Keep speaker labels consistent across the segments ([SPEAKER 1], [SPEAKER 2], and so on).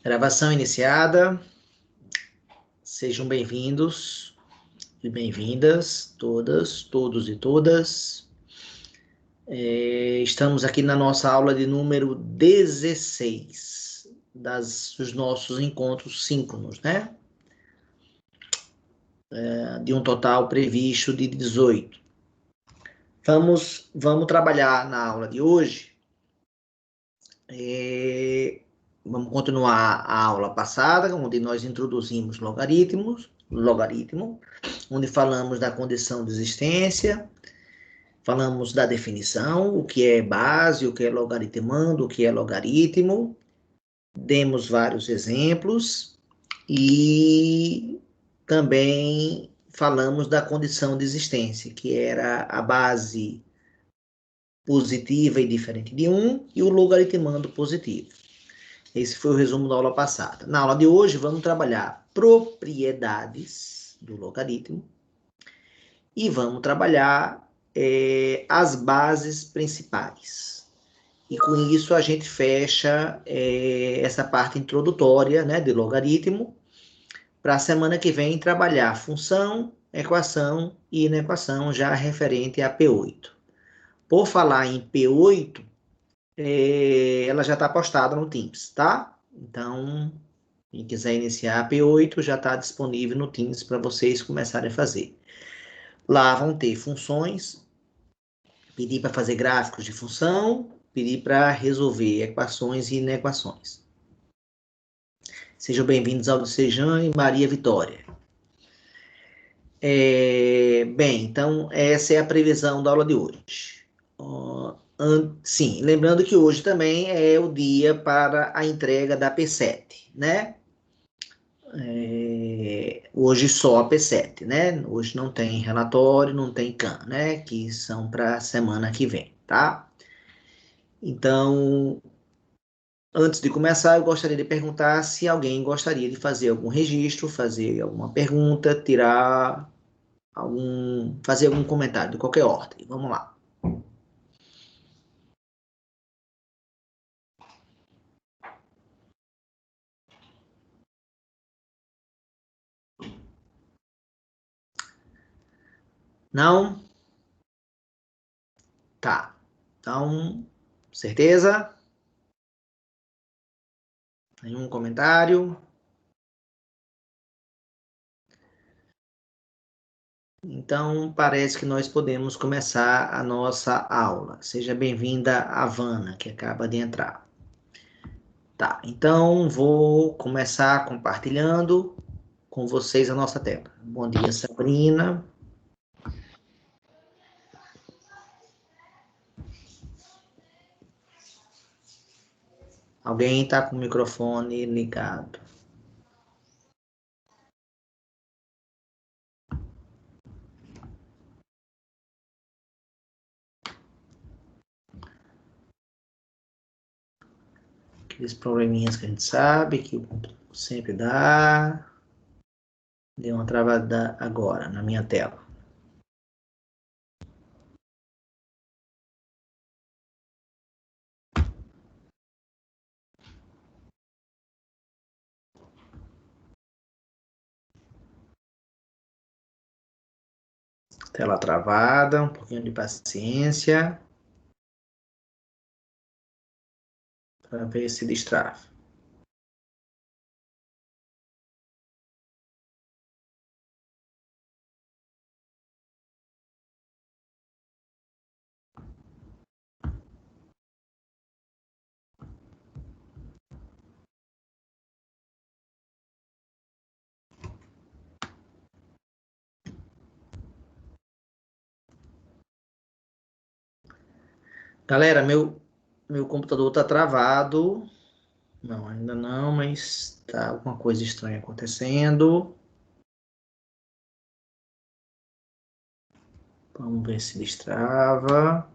[SPEAKER 1] Gravação iniciada. Sejam bem-vindos e bem-vindas, todas, todos e todas. Estamos aqui na nossa aula de número 16 dos nossos encontros síncronos, né? De um total previsto de 18. Vamos trabalhar na aula de hoje. Vamos continuar a aula passada, onde nós introduzimos logaritmo, onde falamos da condição de existência, falamos da definição, o que é base, o que é logaritmando, o que é logaritmo, demos vários exemplos e também falamos da condição de existência, que era a base positiva e diferente de 1 e o logaritmando positivo. Esse foi o resumo da aula passada. Na aula de hoje, vamos trabalhar propriedades do logaritmo e vamos trabalhar as bases principais. E com isso a gente fecha essa parte introdutória, né, de logaritmo, para a semana que vem trabalhar função, equação e inequação já referente a P8. Por falar em P8, ela já está postada no Teams, tá? Então, quem quiser iniciar a P8 já está disponível no Teams para vocês começarem a fazer. Lá vão ter funções, pedir para fazer gráficos de função, pedir para resolver equações e inequações. Sejam bem-vindos ao Sejan e Maria Vitória. Bem, então essa é a previsão da aula de hoje. Sim, lembrando que hoje também é o dia para a entrega da P7, né? Hoje só a P7, né? Hoje não tem relatório, não tem CAN, né? Que são para a semana que vem, tá? Então, antes de começar, eu gostaria de perguntar se alguém gostaria de fazer algum registro, fazer alguma pergunta, fazer algum comentário de qualquer ordem. Vamos lá. Não? Tá. Então, certeza? Nenhum comentário? Então, parece que nós podemos começar a nossa aula. Seja bem-vinda, Havana, que acaba de entrar. Tá, então vou começar compartilhando com vocês a nossa tela. Bom dia, Sabrina. Alguém está com o microfone ligado? Aqueles probleminhas que a gente sabe que o computador sempre dá. Deu uma travada agora na minha tela. Tela travada, um pouquinho de paciência para ver se destrava. Galera, meu computador está travado. Não, ainda não, mas tá alguma coisa estranha acontecendo. Vamos ver se destrava.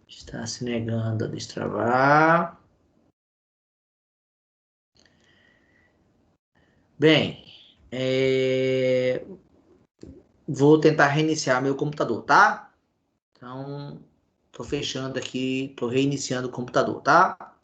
[SPEAKER 1] Está se negando a destravar. Bem, vou tentar reiniciar meu computador, tá? Então, tô fechando aqui, tô reiniciando o computador, tá?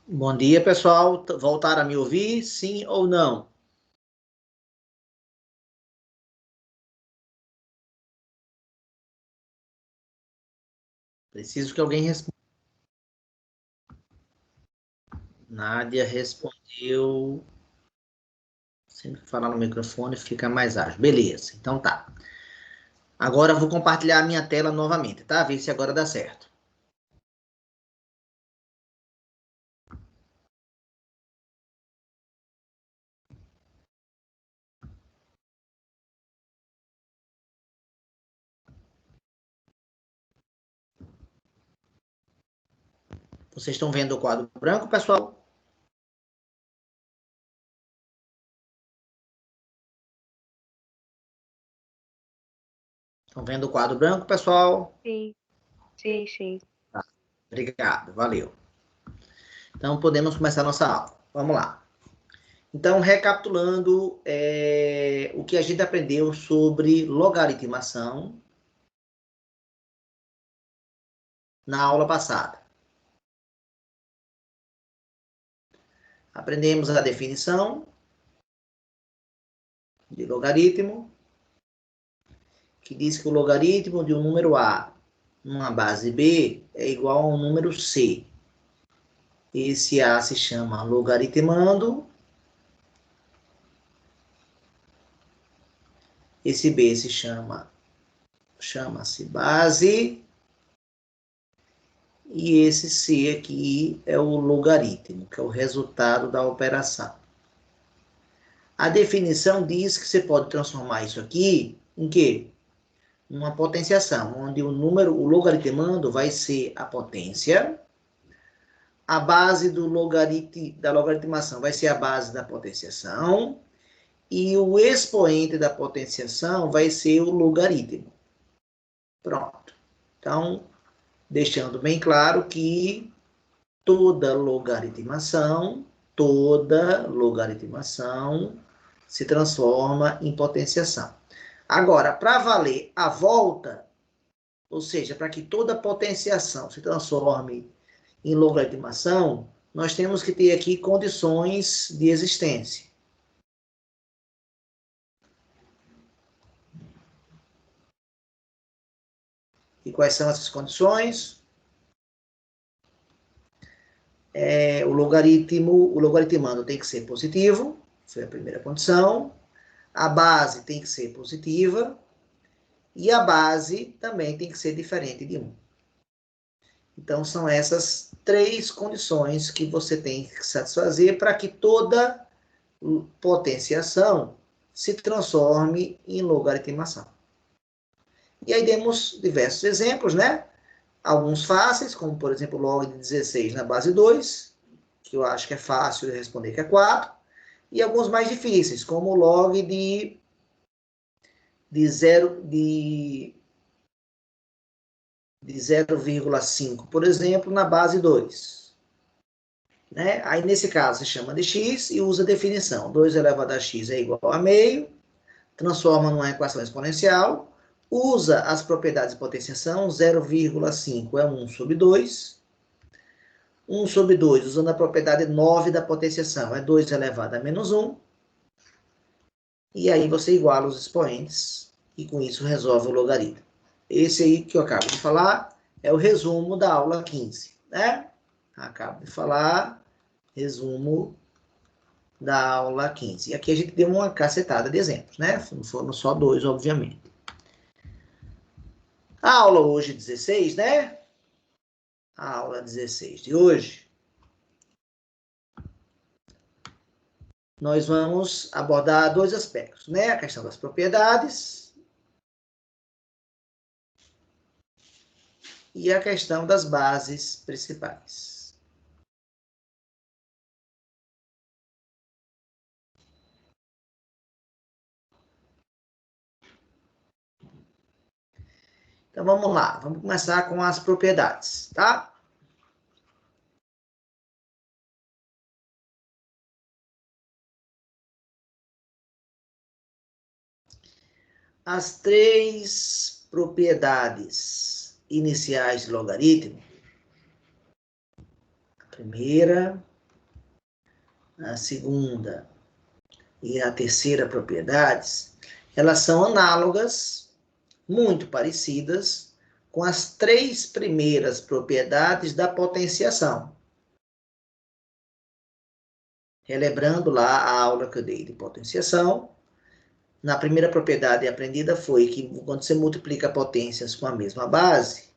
[SPEAKER 1] Bom dia, pessoal. Voltaram a me ouvir? Sim ou não? Preciso que alguém responda. Nádia respondeu. Sempre que falar no microfone fica mais ágil. Beleza, então tá. Agora eu vou compartilhar a minha tela novamente, tá? Ver se agora dá certo. Vocês estão vendo o quadro branco, pessoal? Estão vendo o quadro branco, pessoal?
[SPEAKER 2] Sim, sim, sim.
[SPEAKER 1] Tá. Obrigado, valeu. Então podemos começar a nossa aula. Vamos lá. Então, recapitulando o que a gente aprendeu sobre logaritmação na aula passada. Aprendemos a definição de logaritmo, que diz que o logaritmo de um número A numa base B é igual a um número C. Esse A se chama logaritmando, esse B chama-se base, e esse C aqui é o logaritmo, que é o resultado da operação. A definição diz que você pode transformar isso aqui em quê? Uma potenciação, onde o logaritmando vai ser a potência, a base da logaritmação vai ser a base da potenciação, e o expoente da potenciação vai ser o logaritmo. Pronto. Então, deixando bem claro que toda logaritmação se transforma em potenciação. Agora, para valer a volta, ou seja, para que toda potenciação se transforme em logaritmação, nós temos que ter aqui condições de existência. E quais são essas condições? O logaritmando tem que ser positivo, foi a primeira condição. A base tem que ser positiva. E a base também tem que ser diferente de 1. Então, são essas 3 condições que você tem que satisfazer para que toda potenciação se transforme em logaritmação. E aí demos diversos exemplos, né? Alguns fáceis, como por exemplo log de 16 na base 2, que eu acho que é fácil de responder, que é 4. E alguns mais difíceis, como o log de 0,5, por exemplo, na base 2. Né? Aí, nesse caso, se chama de x e usa a definição. 2 elevado a x é igual a meio, transforma numa equação exponencial, usa as propriedades de potenciação, 0,5 é 1 sobre 2. 1 sobre 2, usando a propriedade 9 da potenciação, é 2 elevado a menos 1. E aí você iguala os expoentes e com isso resolve o logaritmo. Esse aí que eu acabo de falar é o resumo da aula 15, né? Acabo de falar, resumo da aula 15. E aqui a gente deu uma cacetada de exemplos, né? Não foram só 2, obviamente. A aula hoje 16, né? A aula 16 de hoje, nós vamos abordar 2 aspectos, né? A questão das propriedades e a questão das bases principais. Então vamos lá, vamos começar com as propriedades, tá? As 3 propriedades iniciais de logaritmo, a primeira, a segunda e a terceira propriedades, elas são análogas, muito parecidas, com as três primeiras propriedades da potenciação. Relembrando lá a aula que eu dei de potenciação, na primeira propriedade aprendida foi que quando você multiplica potências com a mesma base,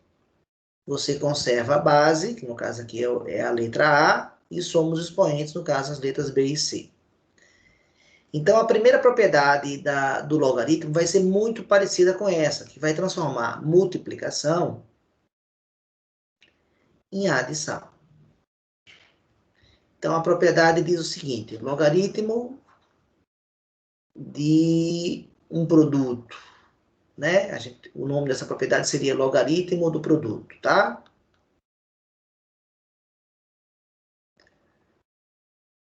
[SPEAKER 1] você conserva a base, que no caso aqui é a letra A, e somos expoentes, no caso as letras B e C. Então, a primeira propriedade do logaritmo vai ser muito parecida com essa, que vai transformar multiplicação em adição. Então, a propriedade diz o seguinte: logaritmo de um produto, né? O nome dessa propriedade seria logaritmo do produto, tá?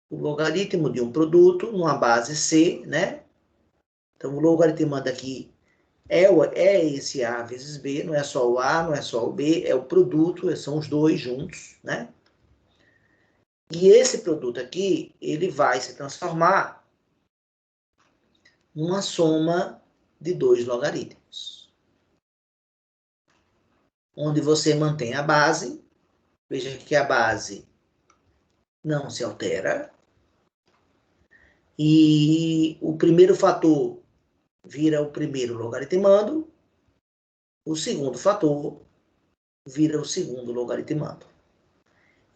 [SPEAKER 1] O logaritmo de um produto numa base C, né? Então, o logaritmando aqui é esse A vezes B, não é só o A, não é só o B, é o produto, são os dois juntos, né? E esse produto aqui, ele vai se transformar numa soma de dois logaritmos. Onde você mantém a base, veja que a base não se altera, e o primeiro fator vira o primeiro logaritmando, o segundo fator vira o segundo logaritmando.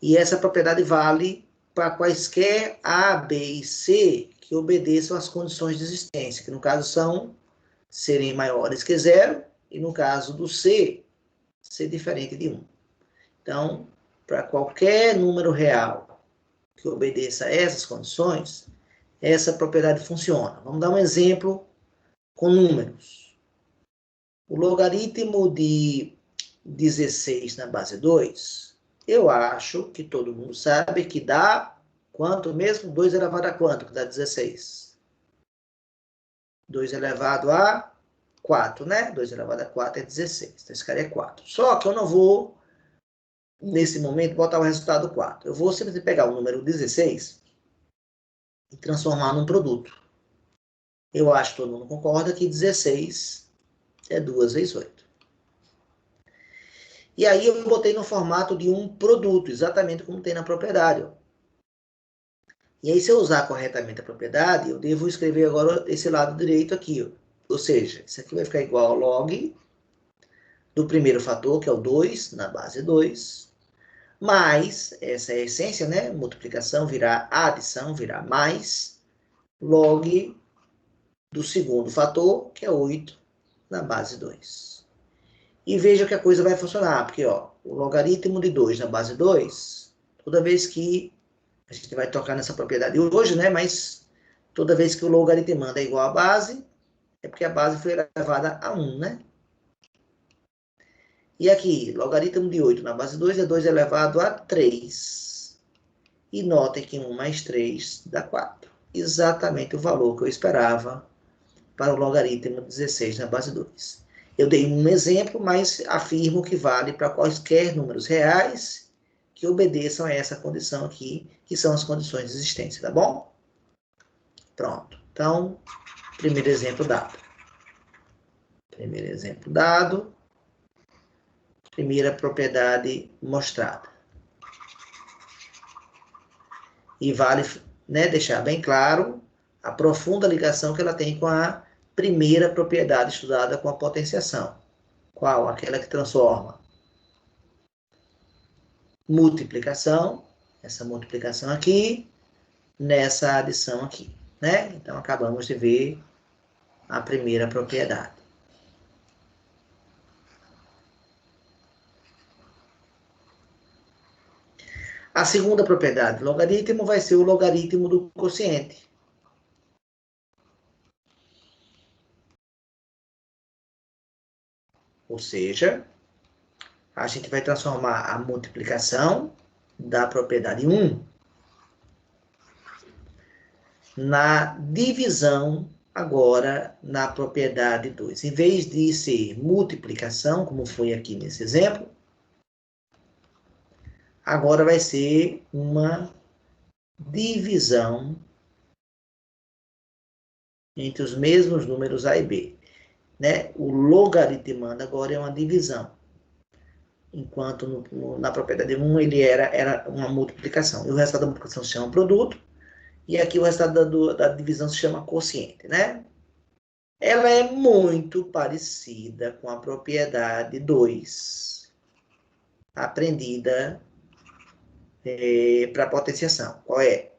[SPEAKER 1] E essa propriedade vale para quaisquer A, B e C que obedeçam às condições de existência, que no caso são serem maiores que zero, e no caso do C, ser diferente de 1. Então, para qualquer número real que obedeça a essas condições, essa propriedade funciona. Vamos dar um exemplo com números. O logaritmo de 16 na base 2, eu acho que todo mundo sabe que dá quanto mesmo? 2 elevado a quanto que dá 16? 2 elevado a 4, né? 2 elevado a 4 é 16. Então, esse cara é 4. Só que eu não vou, nesse momento, botar o resultado 4. Eu vou simplesmente pegar o número 16 e transformar num produto. Eu acho que todo mundo concorda que 16 é 2 vezes 8. E aí eu botei no formato de um produto, exatamente como tem na propriedade. Ó. E aí, se eu usar corretamente a propriedade, eu devo escrever agora esse lado direito aqui. Ó. Ou seja, isso aqui vai ficar igual ao log do primeiro fator, que é o 2, na base 2, mais, essa é a essência, né? Multiplicação virar adição, virar mais, log do segundo fator, que é 8, na base 2. E veja que a coisa vai funcionar, porque ó, o logaritmo de 2 na base 2, toda vez que a gente vai tocar nessa propriedade hoje, né? Mas toda vez que o logaritmando é igual à base, é porque a base foi elevada a 1, né? E aqui, logaritmo de 8 na base 2 é 2 elevado a 3. E notem que 1 mais 3 dá 4. Exatamente o valor que eu esperava para o logaritmo 16 na base 2. Eu dei um exemplo, mas afirmo que vale para quaisquer números reais que obedeçam a essa condição aqui, que são as condições de existência, tá bom? Pronto. Então, primeiro exemplo dado. Primeiro exemplo dado. Primeira propriedade mostrada. E vale, né, deixar bem claro a profunda ligação que ela tem com a primeira propriedade estudada com a potenciação. Qual? Aquela que transforma multiplicação, essa multiplicação aqui, nessa adição aqui, né? Então, acabamos de ver a primeira propriedade. A segunda propriedade, logaritmo, vai ser o logaritmo do quociente. Ou seja, a gente vai transformar a multiplicação da propriedade 1 na divisão agora na propriedade 2. Em vez de ser multiplicação, como foi aqui nesse exemplo, agora vai ser uma divisão entre os mesmos números A e B. Né? O logaritmando agora é uma divisão, enquanto na propriedade 1 ele era uma multiplicação. E o resultado da multiplicação se chama produto, e aqui o resultado da divisão se chama quociente. Né? Ela é muito parecida com a propriedade 2, aprendida para potenciação. Qual é?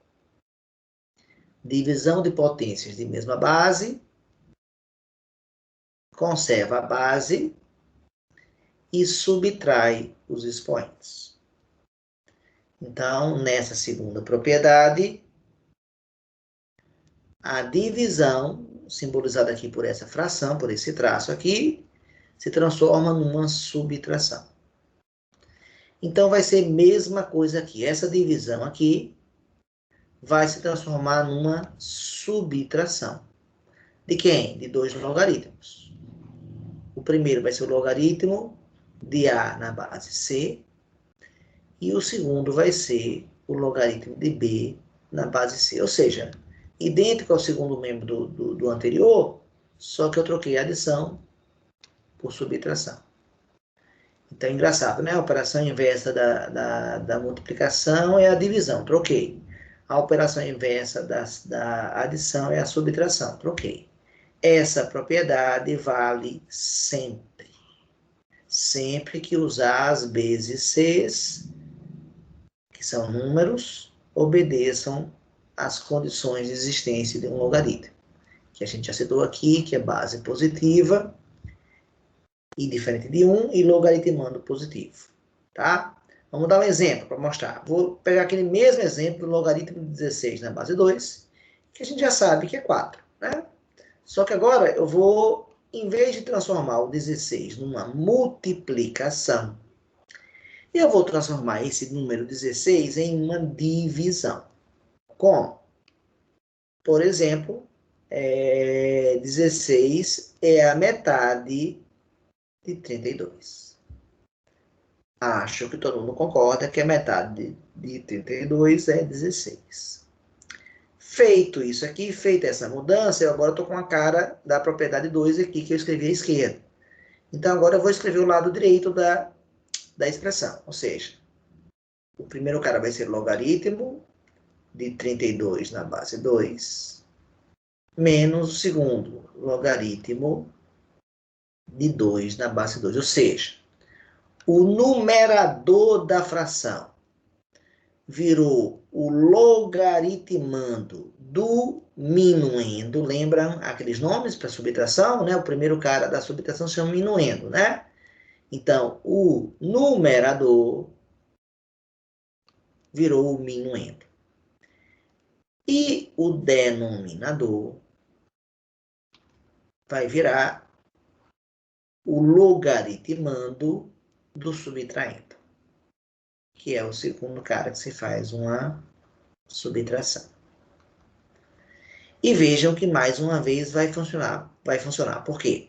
[SPEAKER 1] Divisão de potências de mesma base, conserva a base e subtrai os expoentes. Então, nessa segunda propriedade, a divisão, simbolizada aqui por essa fração, por esse traço aqui, se transforma numa subtração. Então, vai ser a mesma coisa aqui. Essa divisão aqui vai se transformar numa subtração. De quem? De dois logaritmos. O primeiro vai ser o logaritmo de A na base C, e o segundo vai ser o logaritmo de B na base C. Ou seja, idêntico ao segundo membro do anterior, só que eu troquei a adição por subtração. Então, é engraçado, né? A operação inversa da multiplicação é a divisão, troquei. A operação inversa da adição é a subtração, troquei. Essa propriedade vale sempre. Sempre que usar as B's e C's, que são números, obedeçam às condições de existência de um logaritmo. Que a gente já citou aqui, que é base positiva e diferente de 1 e logaritmando positivo. Tá? Vamos dar um exemplo para mostrar. Vou pegar aquele mesmo exemplo do logaritmo de 16 na base 2, que a gente já sabe que é 4. Né? Só que agora eu vou, em vez de transformar o 16 numa multiplicação, eu vou transformar esse número 16 em uma divisão. Como? Por exemplo, 16 é a metade de 32. Acho que todo mundo concorda que a metade de 32 é 16. Feito isso aqui, feita essa mudança, eu agora estou com a cara da propriedade 2 aqui, que eu escrevi à esquerda. Então, agora eu vou escrever o lado direito da expressão. Ou seja, o primeiro cara vai ser logaritmo de 32 na base 2, menos o segundo, logaritmo de 2 na base 2. Ou seja, o numerador da fração virou o logaritmando do minuendo. Lembram aqueles nomes para subtração? Né? O primeiro cara da subtração se chama minuendo, né? Então, o numerador virou o minuendo. E o denominador vai virar o logaritmando do subtraendo, que é o segundo cara que se faz uma subtração. E vejam que mais uma vez vai funcionar. Por quê?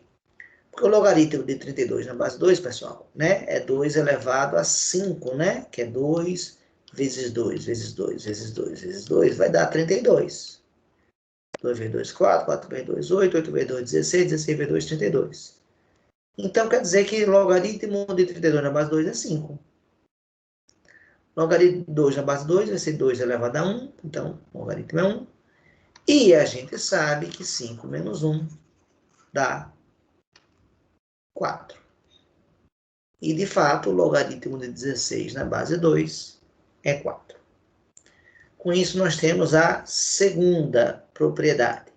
[SPEAKER 1] Porque o logaritmo de 32 na base 2, pessoal, né, é 2 elevado a 5, né, que é 2 vezes 2, vezes 2, vezes 2, vezes 2, vai dar 32. 2 vezes 2, 4, 4 vezes 2, 8, 8 vezes 2, 16, 16 vezes 2, 32. Então, quer dizer que logaritmo de 32 na base 2 é 5. Logaritmo de 2 na base 2 vai ser 2 elevado a 1, então, logaritmo é 1. E a gente sabe que 5 menos 1 dá 4. E, de fato, o logaritmo de 16 na base 2 é 4. Com isso, nós temos a segunda propriedade.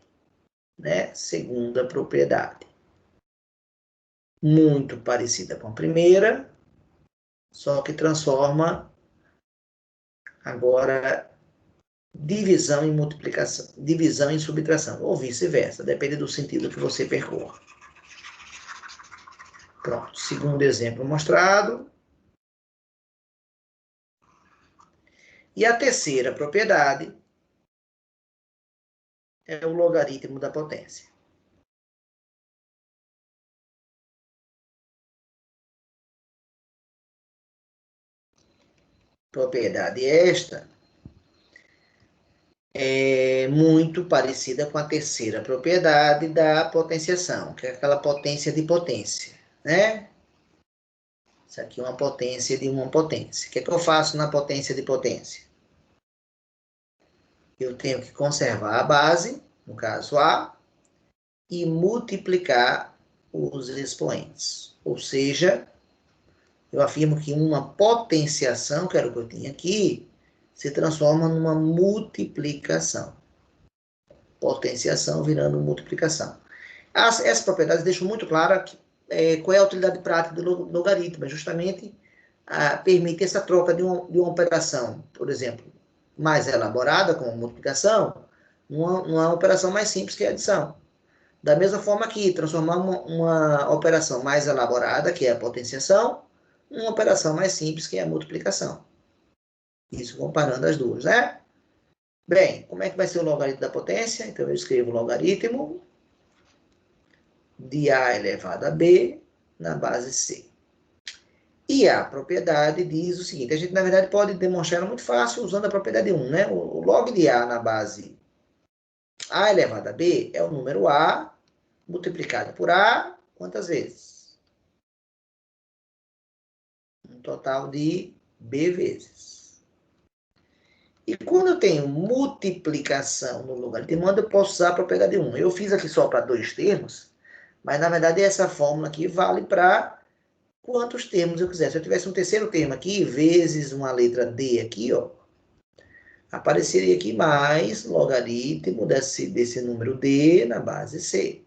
[SPEAKER 1] Né? Segunda propriedade. Muito parecida com a primeira, só que transforma agora divisão em multiplicação, divisão em subtração, ou vice-versa, depende do sentido que você percorra. Pronto, segundo exemplo mostrado. E a terceira propriedade é o logaritmo da potência. Propriedade esta é muito parecida com a terceira propriedade da potenciação, que é aquela potência de potência, né? Isso aqui é uma potência de uma potência. O que é que eu faço na potência de potência? Eu tenho que conservar a base, no caso A, e multiplicar os expoentes. Ou seja, eu afirmo que uma potenciação, que era o que eu tinha aqui, se transforma numa multiplicação. Potenciação virando multiplicação. Essas propriedades deixam muito clara qual é a utilidade prática do logaritmo. É justamente permite essa troca de uma operação, por exemplo, mais elaborada, como multiplicação, numa operação mais simples que é a adição. Da mesma forma que transformar uma operação mais elaborada, que é a potenciação, numa operação mais simples, que é a multiplicação. Isso comparando as duas, né? Bem, como é que vai ser o logaritmo da potência? Então, eu escrevo o logaritmo de A elevado a B na base C. E a propriedade diz o seguinte, a gente, na verdade, pode demonstrar muito fácil usando a propriedade 1, né? O log de A na base A elevado a B é o número A multiplicado por A, quantas vezes? Um total de B vezes. E quando eu tenho multiplicação no logaritmo, eu posso usar a propriedade 1. Eu fiz aqui só para 2 termos, mas, na verdade, essa fórmula aqui vale para quantos termos eu quiser. Se eu tivesse um terceiro termo aqui, vezes uma letra D aqui, ó, apareceria aqui mais logaritmo desse número D na base C.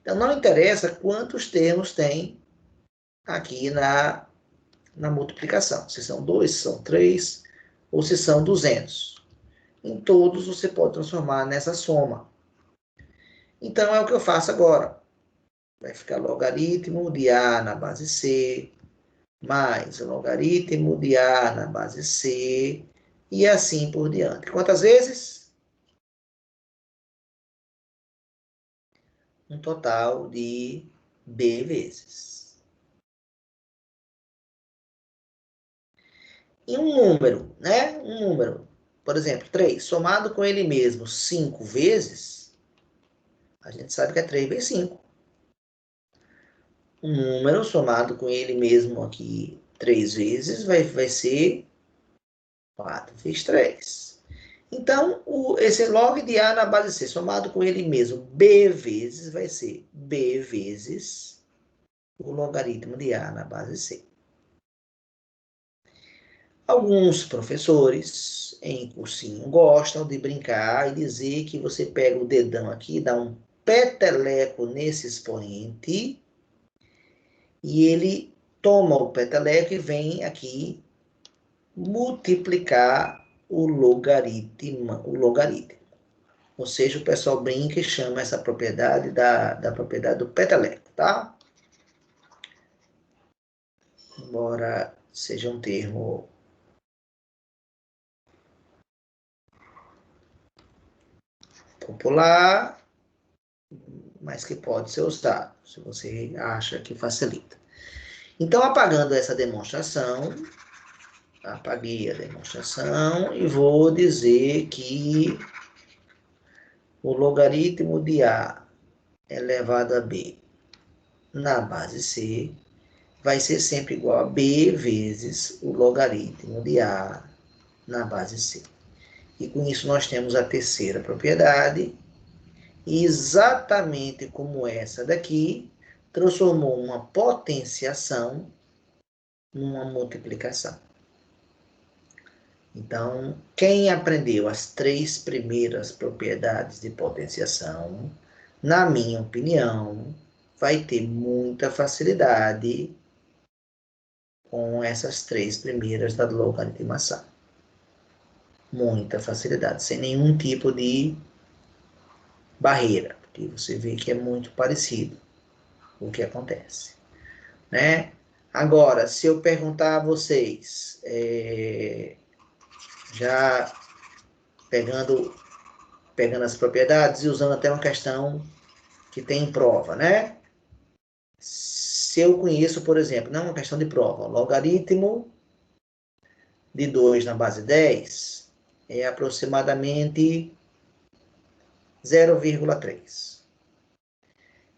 [SPEAKER 1] Então, não interessa quantos termos tem aqui na multiplicação. Se são 2, se são 3, ou se são 200. Em todos você pode transformar nessa soma. Então, é o que eu faço agora. Vai ficar logaritmo de A na base C, mais o logaritmo de A na base C, e assim por diante. Quantas vezes? Um total de B vezes. E um número, né? Um número, por exemplo, 3, somado com ele mesmo 5 vezes, a gente sabe que é 3 vezes 5. Um número somado com ele mesmo aqui 3 vezes vai ser 4 vezes 3. Então, esse log de A na base C, somado com ele mesmo B vezes, vai ser B vezes o logaritmo de A na base C. Alguns professores em cursinho gostam de brincar e dizer que você pega o dedão aqui, dá um peteleco nesse expoente, e ele toma o peteleco e vem aqui multiplicar o logaritmo. Ou seja, o pessoal brinca e chama essa propriedade da propriedade do peteleco, tá? Embora seja um termo popular, mas que pode ser usado, se você acha que facilita. Então, apagando essa demonstração, apaguei a demonstração e vou dizer que o logaritmo de A elevado a B na base C vai ser sempre igual a B vezes o logaritmo de A na base C. E com isso nós temos a terceira propriedade, e exatamente como essa daqui, transformou uma potenciação numa multiplicação. Então, quem aprendeu as 3 primeiras propriedades de potenciação, na minha opinião, vai ter muita facilidade com essas 3 primeiras da logaritmação. Muita facilidade, sem nenhum tipo de barreira, porque você vê que é muito parecido o que acontece, né? Agora, se eu perguntar a vocês, já pegando as propriedades e usando até uma questão que tem em prova, né? Se eu conheço, por exemplo, não é uma questão de prova, logaritmo de 2 na base 10, é aproximadamente 0,3.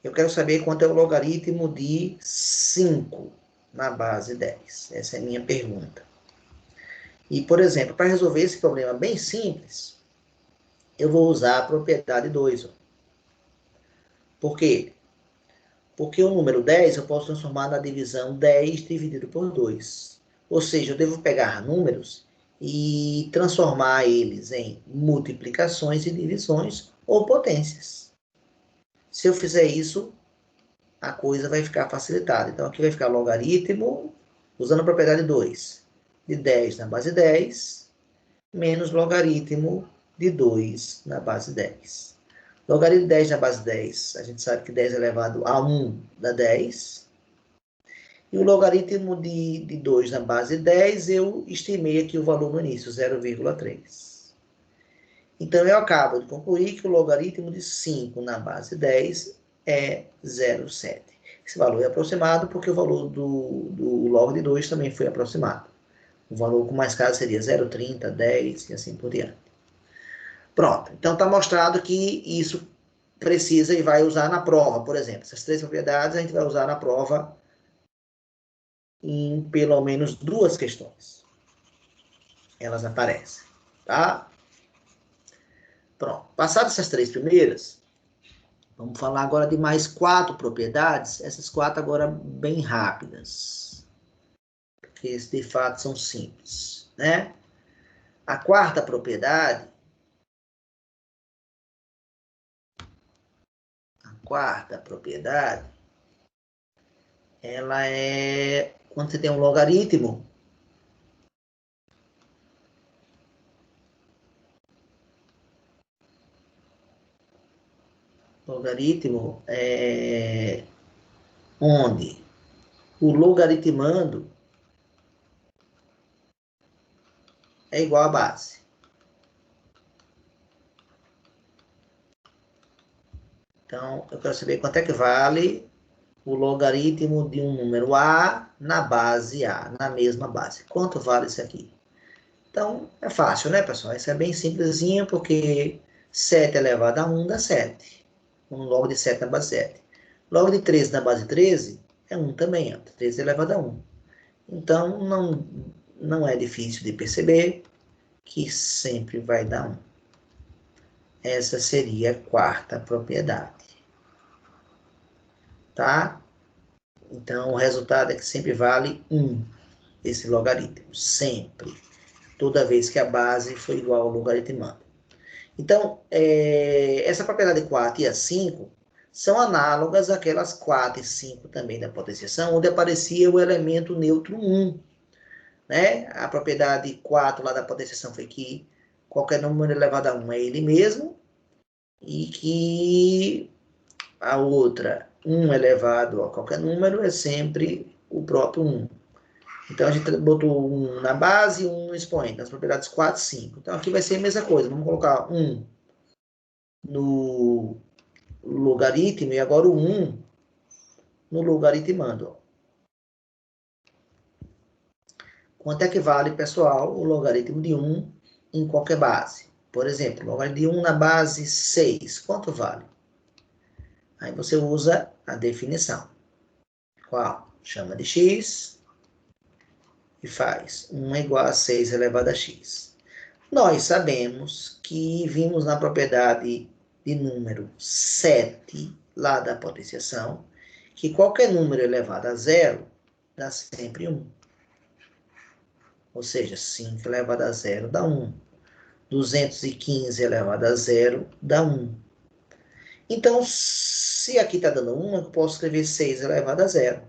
[SPEAKER 1] Eu quero saber quanto é o logaritmo de 5 na base 10. Essa é a minha pergunta. E, por exemplo, para resolver esse problema bem simples, eu vou usar a propriedade 2. Por quê? Porque o número 10 eu posso transformar na divisão 10 dividido por 2. Ou seja, eu devo pegar números e transformar eles em multiplicações e divisões ou potências. Se eu fizer isso, a coisa vai ficar facilitada. Então, aqui vai ficar logaritmo, usando a propriedade 2, de 10 na base 10, menos logaritmo de 2 na base 10. Logaritmo de 10 na base 10, a gente sabe que 10 elevado a 1 dá 10. E o logaritmo de 2 na base 10, eu estimei aqui o valor no início, 0,3. Então, eu acabo de concluir que o logaritmo de 5 na base 10 é 0,7. Esse valor é aproximado porque o valor do log de 2 também foi aproximado. O valor com mais caso seria 0,30, 10 e assim por diante. Pronto, então está mostrado que isso precisa e vai usar na prova, por exemplo. Essas 3 propriedades a gente vai usar na prova em pelo menos 2 questões. Elas aparecem, tá? Pronto, passadas essas 3 primeiras, vamos falar agora de mais 4 propriedades. Essas 4 agora bem rápidas, porque de fato são simples, né? A quarta propriedade, ela é quando você tem um logaritmo, é onde o logaritmando é igual à base. Então, eu quero saber quanto é que vale o logaritmo de um número A na base A, na mesma base. Quanto vale isso aqui? Então, é fácil, né, pessoal? Isso é bem simplesinho, porque 7 elevado a 1 dá 7. Um log de 7 na base 7. Log de 13 na base 13 é 1 também, ó. 13 elevado a 1. Então, não é difícil de perceber que sempre vai dar 1. Essa seria a quarta propriedade. Tá? Então, o resultado é que sempre vale 1, esse logaritmo. Sempre. Toda vez que a base for igual ao logaritmando. Então, essa propriedade 4 e a 5 são análogas àquelas 4 e 5 também da potenciação, onde aparecia o elemento neutro 1. Né? A propriedade 4 lá da potenciação foi que qualquer número elevado a 1 é ele mesmo, e que a outra, 1 elevado a qualquer número, é sempre o próprio 1. Então, a gente botou 1 na base e 1 no expoente, nas propriedades 4 e 5. Então, aqui vai ser a mesma coisa. Vamos colocar 1 no logaritmo e agora o 1 no logaritmando. Quanto é que vale, pessoal, o logaritmo de 1 em qualquer base? Por exemplo, o logaritmo de 1 na base 6. Quanto vale? Aí você usa a definição. Qual? Chama de x e faz 1 é igual a 6 elevado a x. Nós sabemos que vimos na propriedade de número 7, lá da potenciação, que qualquer número elevado a zero dá sempre 1. Ou seja, 5 elevado a zero dá 1. 215 elevado a zero dá 1. Então, se aqui está dando 1, eu posso escrever 6 elevado a zero.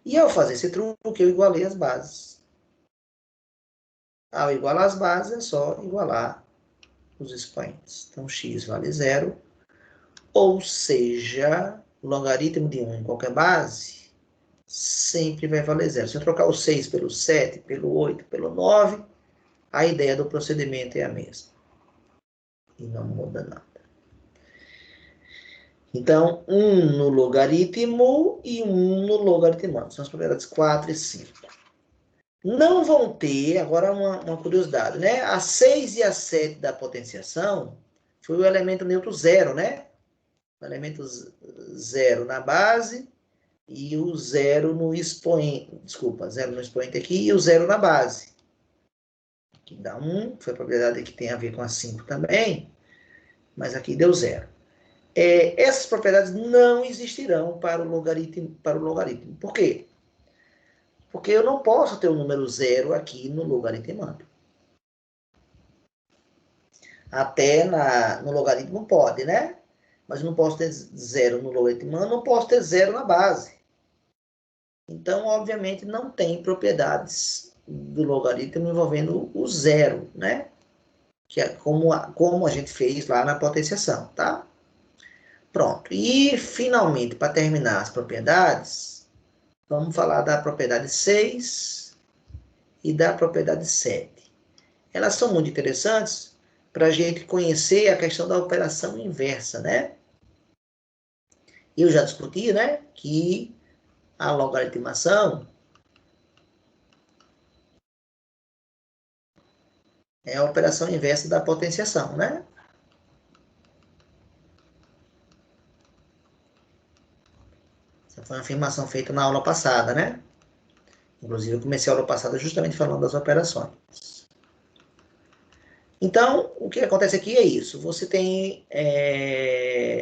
[SPEAKER 1] E ao fazer esse truque, eu igualei as bases. Ao igualar as bases, é só igualar os expoentes. Então, x vale 0. Ou seja, o logaritmo de 1 em qualquer base sempre vai valer 0. Se eu trocar o 6 pelo 7, pelo 8, pelo 9, a ideia do procedimento é a mesma. E não muda nada. Então, 1 no logaritmo e 1 no logaritmando. São as propriedades 4 e 5. não vão ter, agora uma curiosidade, né? A 6 e a 7 da potenciação foi o elemento neutro zero, né? O elemento zero na base e o zero no expoente. Desculpa, zero no expoente aqui e o zero na base. Aqui dá 1, foi a propriedade que tem a ver com a 5 também, mas aqui deu zero. Essas propriedades não existirão para o logaritmo. Por quê? Porque eu não posso ter o número zero aqui no logaritmando. Até no logaritmo pode, né? Mas eu não posso ter zero no logaritmando, não posso ter zero na base. Então, obviamente, não tem propriedades do logaritmo envolvendo o zero, né? Que é como a gente fez lá na potenciação, tá? Pronto. E, finalmente, para terminar as propriedades, vamos falar da propriedade 6 e da propriedade 7. Elas são muito interessantes para a gente conhecer a questão da operação inversa, né? Eu já discuti, né, que a logaritmação é a operação inversa da potenciação, né? Essa foi uma afirmação feita na aula passada, né? Inclusive, eu comecei a aula passada justamente falando das operações. Então, o que acontece aqui é isso. Você tem...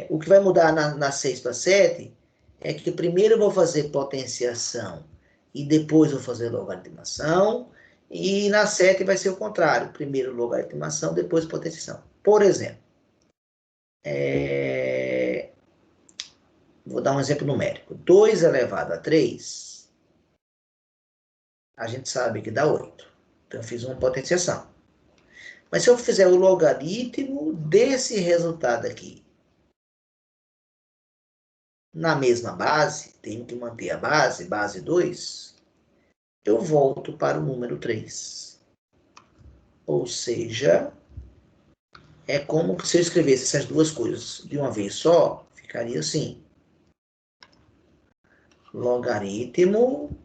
[SPEAKER 1] o que vai mudar na 6 para 7 é que primeiro eu vou fazer potenciação e depois vou fazer logaritmação. E na 7 vai ser o contrário. Primeiro logaritmação, depois potenciação. Por exemplo, vou dar um exemplo numérico. 2 elevado a 3, a gente sabe que dá 8. Então, eu fiz uma potenciação. Mas se eu fizer o logaritmo desse resultado aqui na mesma base, tenho que manter a base 2, eu volto para o número 3. Ou seja, é como se eu escrevesse essas duas coisas de uma vez só, ficaria assim. Logaritmo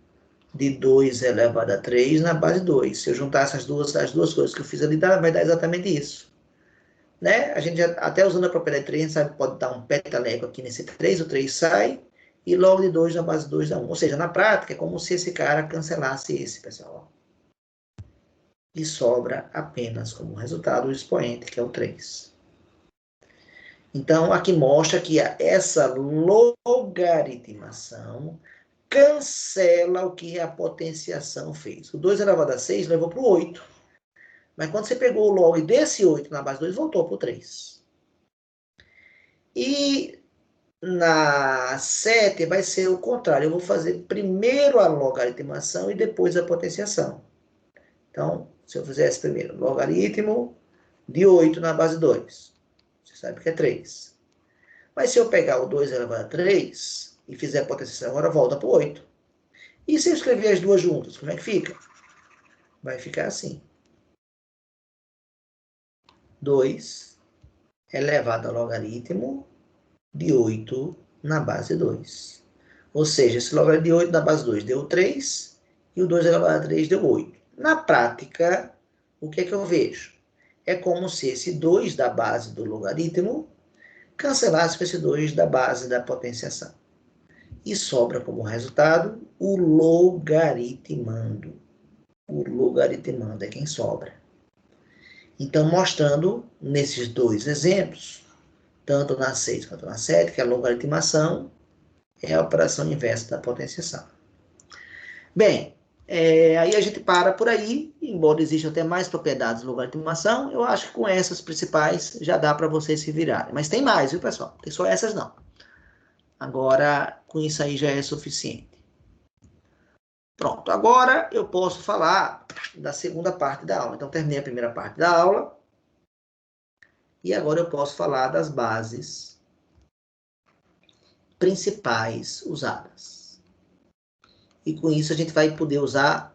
[SPEAKER 1] de 2 elevado a 3 na base 2. Se eu juntar as duas coisas que eu fiz ali, vai dar exatamente isso. Né? A gente já, até usando a propriedade 3, a gente sabe que pode dar um peteleco aqui nesse 3, o 3 sai, e logo de 2 na base 2 dá 1. Ou seja, na prática, é como se esse cara cancelasse esse, pessoal. E sobra apenas como resultado o expoente, que é o 3. Então, aqui mostra que essa logaritmação cancela o que a potenciação fez. O 2 elevado a 6 levou para o 8. Mas quando você pegou o log desse 8 na base 2, voltou para o 3. E na 7 vai ser o contrário. Eu vou fazer primeiro a logaritmação e depois a potenciação. Então, se eu fizesse primeiro logaritmo de 8 na base 2, você sabe que é 3. Mas se eu pegar o 2 elevado a 3 e fizer a potenciação, agora volta para o 8. E se eu escrever as duas juntas, como é que fica? Vai ficar assim. 2 elevado ao logaritmo de 8 na base 2. Ou seja, esse logaritmo de 8 na base 2 deu 3 e o 2 elevado a 3 deu 8. Na prática, o que é que eu vejo? É como se esse 2 da base do logaritmo cancelasse com esse 2 da base da potenciação. E sobra como resultado o logaritmando. O logaritmando é quem sobra. Então, mostrando nesses dois exemplos, tanto na 6 quanto na 7, que a logaritmação é a operação inversa da potenciação. Bem, aí a gente para por aí, embora existam até mais propriedades de logaritmação, eu acho que com essas principais já dá para vocês se virarem. Mas tem mais, viu, pessoal? Tem só essas não. Agora, com isso aí já é suficiente. Pronto, agora eu posso falar da segunda parte da aula. Então, terminei a primeira parte da aula. E agora eu posso falar das bases principais usadas. E com isso a gente vai poder usar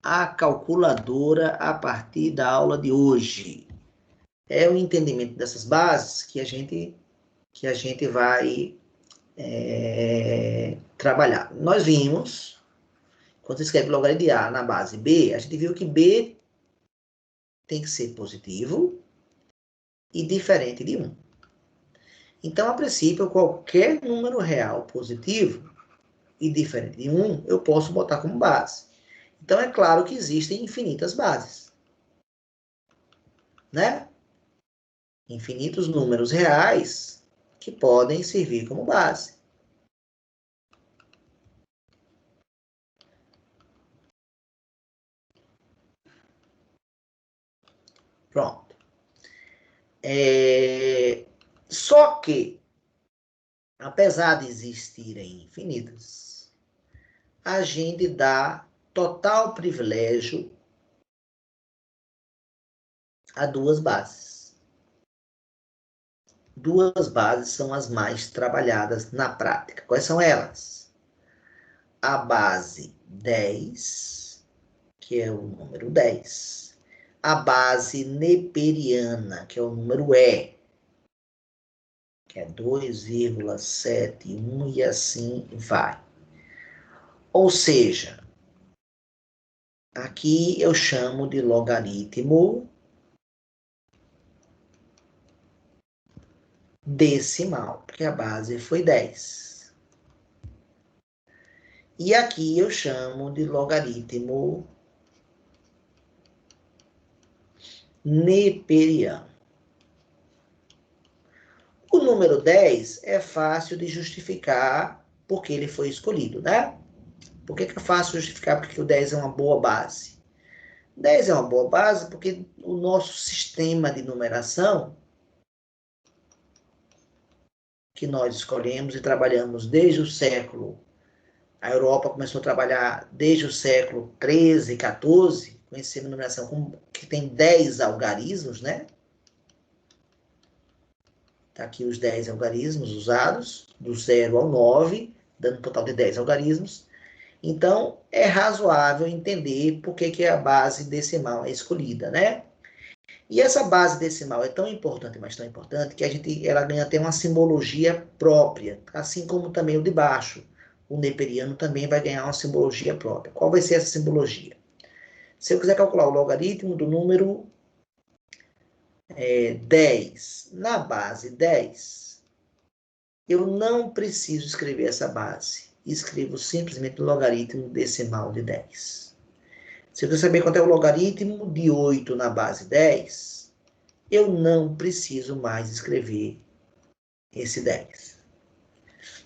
[SPEAKER 1] a calculadora a partir da aula de hoje. É o entendimento dessas bases que a gente vai trabalhar. Nós vimos Quando você escreve logaritmo de A na base B, a gente viu que B tem que ser positivo e diferente de 1. Então, a princípio, qualquer número real positivo e diferente de 1, eu posso botar como base. Então, é claro que existem infinitas bases, né? Infinitos números reais que podem servir como base. Pronto. Só que, apesar de existirem infinitas, a gente dá total privilégio a duas bases. Duas bases são as mais trabalhadas na prática. Quais são elas? A base 10, que é o número 10. A base neperiana, que é o número E, que é 2,71 e assim vai. Ou seja, aqui eu chamo de logaritmo decimal, porque a base foi 10. E aqui eu chamo de logaritmo neperiano. O número 10 é fácil de justificar porque ele foi escolhido, né? Por que é fácil justificar porque o 10 é uma boa base? 10 é uma boa base porque o nosso sistema de numeração, que nós escolhemos e trabalhamos desde o século, a Europa começou a trabalhar desde o século 13, 14, com esse sistema de numeração que tem 10 algarismos, né? Está aqui os 10 algarismos usados, do 0 ao 9, dando um total de 10 algarismos. Então, é razoável entender por que a base decimal é escolhida, né? E essa base decimal é tão importante, mas tão importante, que ela ganha até uma simbologia própria, assim como também o de baixo. O neperiano também vai ganhar uma simbologia própria. Qual vai ser essa simbologia? Se eu quiser calcular o logaritmo do número 10 na base 10, eu não preciso escrever essa base. Escrevo simplesmente o logaritmo decimal de 10. Se eu quiser saber quanto é o logaritmo de 8 na base 10, eu não preciso mais escrever esse 10.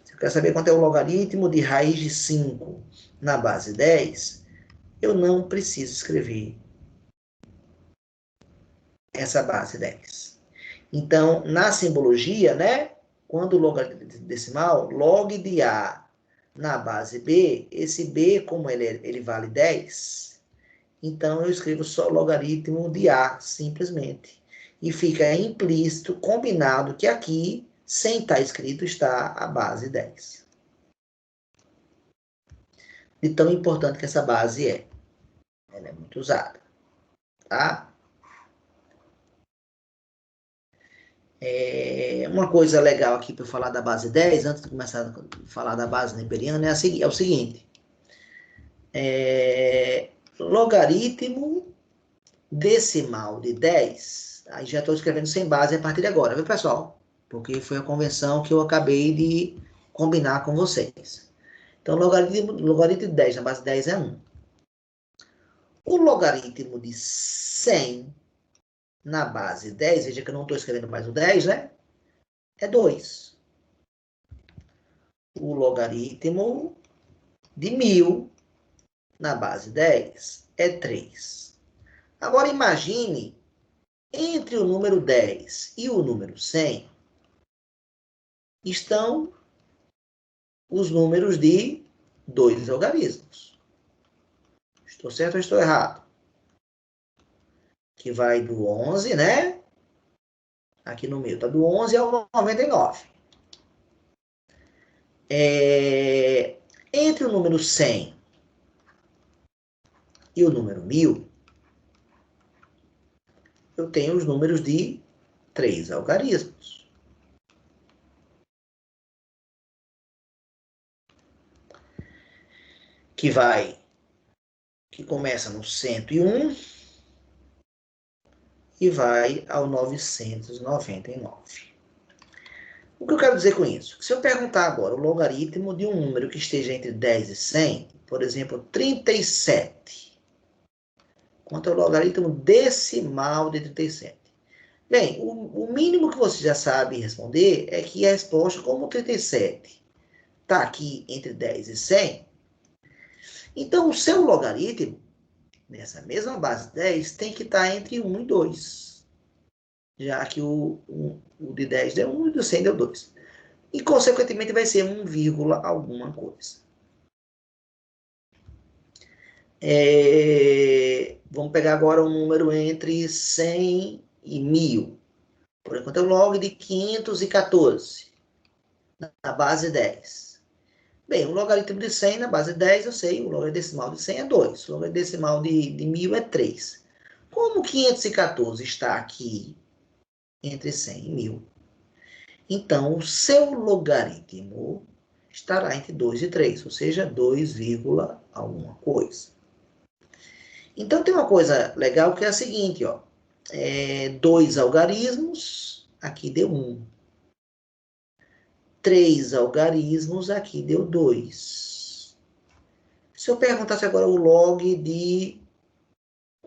[SPEAKER 1] Se eu quero saber quanto é o logaritmo de raiz de 5 na base 10, eu não preciso escrever essa base 10. Então, na simbologia, né, quando o logaritmo decimal, log de A na base B, esse B, como ele vale 10, então eu escrevo só logaritmo de A, simplesmente. E fica implícito, combinado, que aqui, sem estar escrito, está a base 10. De tão importante que essa base é. Ela é muito usada. Tá? Uma coisa legal aqui para eu falar da base 10, antes de começar a falar da base neperiana, é o seguinte. Logaritmo decimal de 10, aí já estou escrevendo sem base a partir de agora, viu, pessoal? Porque foi a convenção que eu acabei de combinar com vocês. Então, logaritmo de 10 na base 10 é 1. O logaritmo de 100 na base 10, veja que eu não estou escrevendo mais o 10, né? É 2. O logaritmo de 1000 na base 10 é 3. Agora, imagine, entre o número 10 e o número 100, estão os números de 2 algarismos. Estou certo ou estou errado? Que vai do 11, né? Aqui no meio está do 11 ao 99. Entre o número 100 e o número 1000, eu tenho os números de 3 algarismos. Que vai que começa no 101 e vai ao 999. O que eu quero dizer com isso? Se eu perguntar agora o logaritmo de um número que esteja entre 10 e 100, por exemplo, 37, quanto é o logaritmo decimal de 37? Bem, o mínimo que você já sabe responder é que a resposta, como 37 está aqui entre 10 e 100, então o seu logaritmo, nessa mesma base 10, tem que estar entre 1 e 2. Já que o de 10 deu 1 e o de 100 deu 2. E, consequentemente, vai ser 1, alguma coisa. Vamos pegar agora um número entre 100 e 1000. Por enquanto, é o log de 514, na base 10. Bem, o logaritmo de 100 na base 10, eu sei, o logaritmo decimal de 100 é 2. O logaritmo decimal de 1000 é 3. Como 514 está aqui entre 100 e 1000, então o seu logaritmo estará entre 2 e 3, ou seja, 2, alguma coisa. Então tem uma coisa legal que é a seguinte, ó. 2 algarismos, aqui deu 1. 3 algarismos, aqui deu 2. Se eu perguntasse agora o log de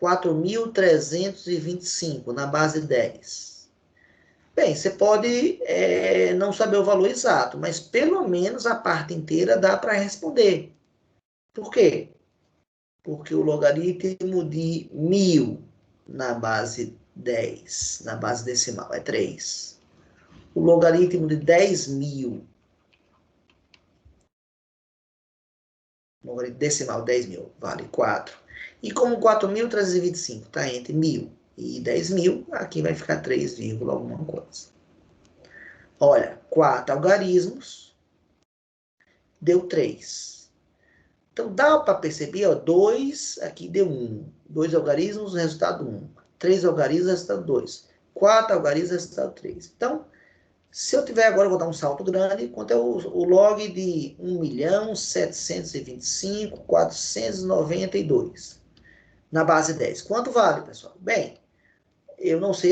[SPEAKER 1] 4.325 na base 10. Bem, você pode não saber o valor exato, mas pelo menos a parte inteira dá para responder. Por quê? Porque o logaritmo de 1000 na base 10, na base decimal, é 3. O logaritmo de 10.000, logaritmo decimal 10.000, vale 4. E como 4.325 está entre 1000 e 10.000, aqui vai ficar 3, alguma coisa. Olha, 4 algarismos deu 3. Então, dá para perceber, ó, 2, aqui deu 1. 2 algarismos, resultado 1. 3 algarismos, resultado 2. 4 algarismos, resultado 3. Então, se eu tiver agora, eu vou dar um salto grande, quanto é o log de 1.725.492 na base 10. Quanto vale, pessoal? Bem, eu não sei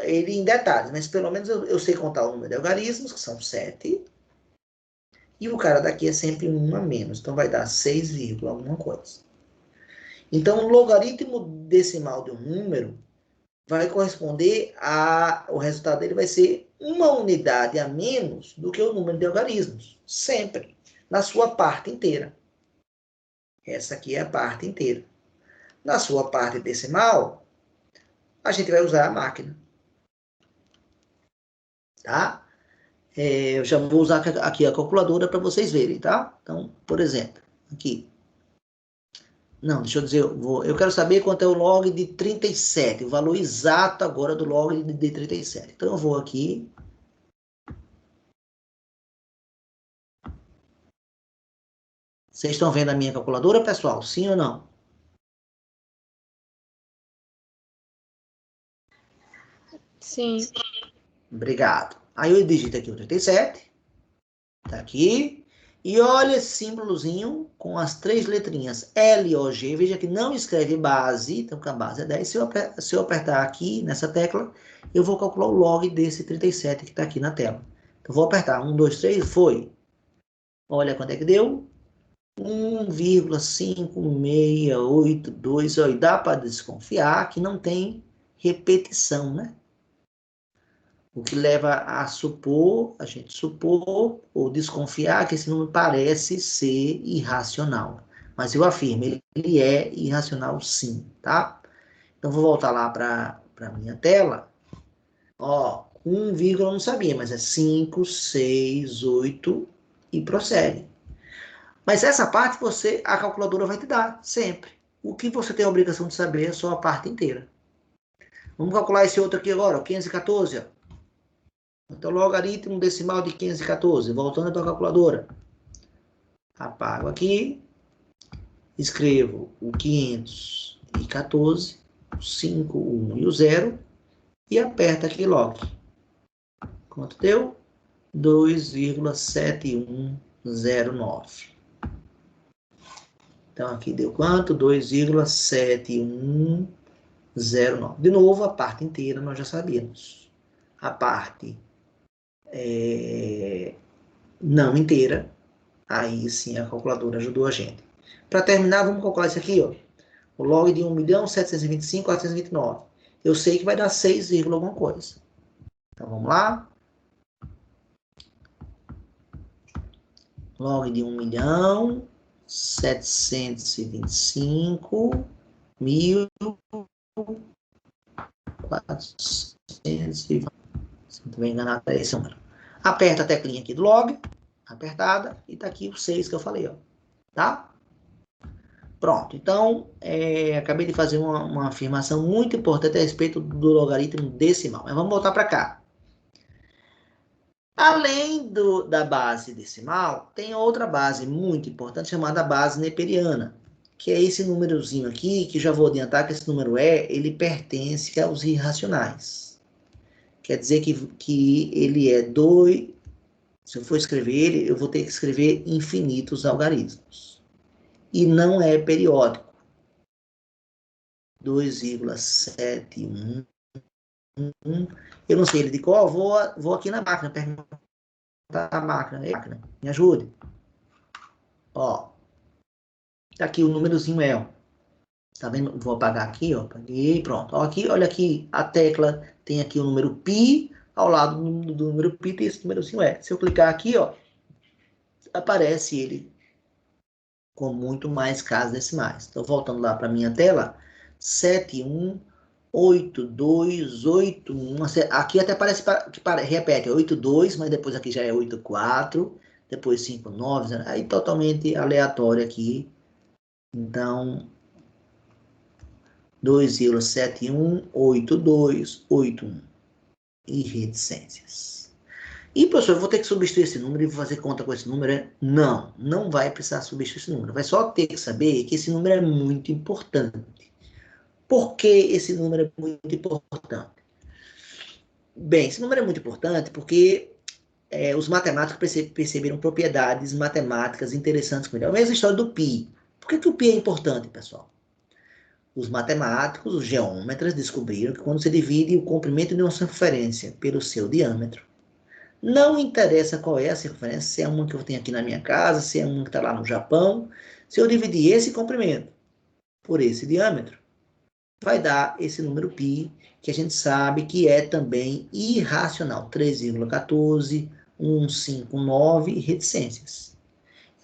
[SPEAKER 1] ele em detalhes, mas pelo menos eu sei contar o número de algarismos, que são 7, e o cara daqui é sempre 1 a menos, então vai dar 6, alguma coisa. Então, o logaritmo decimal de um número vai corresponder o resultado dele vai ser uma unidade a menos do que o número de algarismos, sempre, na sua parte inteira. Essa aqui é a parte inteira. Na sua parte decimal, a gente vai usar a máquina. Tá? Eu já vou usar aqui a calculadora para vocês verem, tá? Então, por exemplo, aqui. Não, deixa eu dizer, eu quero saber quanto é o log de 37, o valor exato agora do log de 37. Então, eu vou aqui. Vocês estão vendo a minha calculadora, pessoal? Sim ou não?
[SPEAKER 2] Sim.
[SPEAKER 1] Obrigado. Aí eu digito aqui o 37. Tá aqui. E olha esse símbolozinho com as 3 letrinhas LOG. Veja que não escreve base, então que a base é 10. Se eu apertar aqui nessa tecla, eu vou calcular o log desse 37 que está aqui na tela. Então, vou apertar 1, 2, 3, foi. Olha quanto é que deu. 1,5682. Olha, dá para desconfiar que não tem repetição, né? O que leva a gente supor ou desconfiar que esse número parece ser irracional. Mas eu afirmo, ele é irracional sim, tá? Então, vou voltar lá para a minha tela. Ó, 1, eu não sabia, mas é 5, 6, 8 e prossegue. Mas essa parte a calculadora vai te dar, sempre. O que você tem a obrigação de saber é só a parte inteira. Vamos calcular esse outro aqui agora, 514, ó. Então, logaritmo decimal de 514, voltando para a calculadora. Apago aqui, escrevo o 514, o 5, o 1 e o 0, e aperto aqui log. Quanto deu? 2,7109. Então, aqui deu quanto? 2,7109. De novo, a parte inteira nós já sabíamos. A parte não inteira, aí sim a calculadora ajudou a gente. Para terminar, vamos calcular isso aqui, ó. O log de 1.725.429. Eu sei que vai dar 6, alguma coisa. Então, vamos lá. Log de 1.725.420. Se não estiver enganado, é esse número. Aperta a teclinha aqui do log, apertada, e tá aqui o 6 que eu falei, ó. Tá? Pronto, então, acabei de fazer uma afirmação muito importante a respeito do logaritmo decimal. Mas vamos voltar para cá. Além da base decimal, tem outra base muito importante chamada base neperiana, que é esse númerozinho aqui, que já vou adiantar que esse número ele pertence aos irracionais. Quer dizer que ele é 2, se eu for escrever ele, eu vou ter que escrever infinitos algarismos. E não é periódico. 2,71. Eu não sei ele de qual, vou aqui na máquina, perguntar a máquina. Me ajude. Ó, tá aqui o númerozinho ó. Tá vendo? Vou apagar aqui, ó. Apaguei, pronto. Ó, aqui, olha aqui, a tecla tem aqui o número pi, ao lado do número pi tem esse númerozinho Se eu clicar aqui, ó, aparece ele com muito mais casas decimais. Então, voltando lá para minha tela, 718281. Aqui até parece que repete 82, mas depois aqui já é 84, depois 59, aí totalmente aleatório aqui. Então, 2,718281 e reticências. E, professor, eu vou ter que substituir esse número e vou fazer conta com esse número? Não, não vai precisar substituir esse número. Vai só ter que saber que esse número é muito importante. Por que esse número é muito importante? Bem, esse número é muito importante porque os matemáticos perceberam propriedades matemáticas interessantes com ele. É a mesma história do π. Por que o π é importante, pessoal? Os matemáticos, os geômetras, descobriram que quando você divide o comprimento de uma circunferência pelo seu diâmetro, não interessa qual é a circunferência, se é uma que eu tenho aqui na minha casa, se é uma que está lá no Japão. Se eu dividir esse comprimento por esse diâmetro, vai dar esse número π, que a gente sabe que é também irracional. 3,14159 reticências.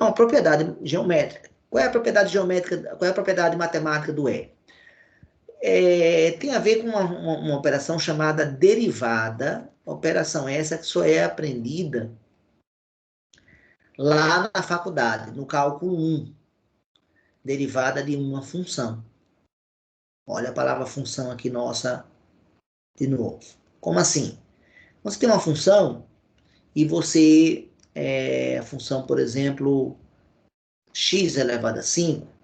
[SPEAKER 1] É uma propriedade geométrica. Qual é a propriedade geométrica, qual é a propriedade matemática do tem a ver com uma operação chamada derivada, operação essa que só é aprendida lá na faculdade, no cálculo 1, derivada de uma função. Olha a palavra função aqui nossa de novo. Como assim? Você tem uma função e você, a função, por exemplo, x elevado a 5,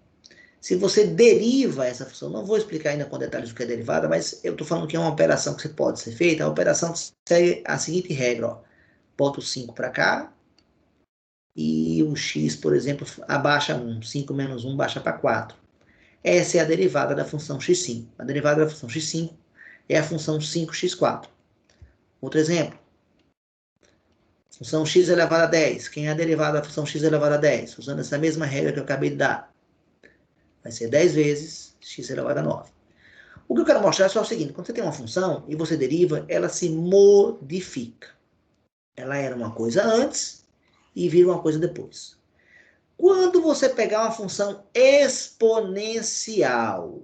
[SPEAKER 1] se você deriva essa função, não vou explicar ainda com detalhes o que é derivada, mas eu estou falando que é uma operação que pode ser feita, a operação segue a seguinte regra, ó. Bota o 5 para cá, e o x, por exemplo, abaixa 1. 5 menos 1 baixa para 4. Essa é a derivada da função x5. A derivada da função x5 é a função 5x4. Outro exemplo. Função x elevado a 10. Quem é a derivada da função x elevado a 10? Usando essa mesma regra que eu acabei de dar. Vai ser 10 vezes x elevado a 9. O que eu quero mostrar é só o seguinte. Quando você tem uma função e você deriva, ela se modifica. Ela era uma coisa antes e vira uma coisa depois. Quando você pegar uma função exponencial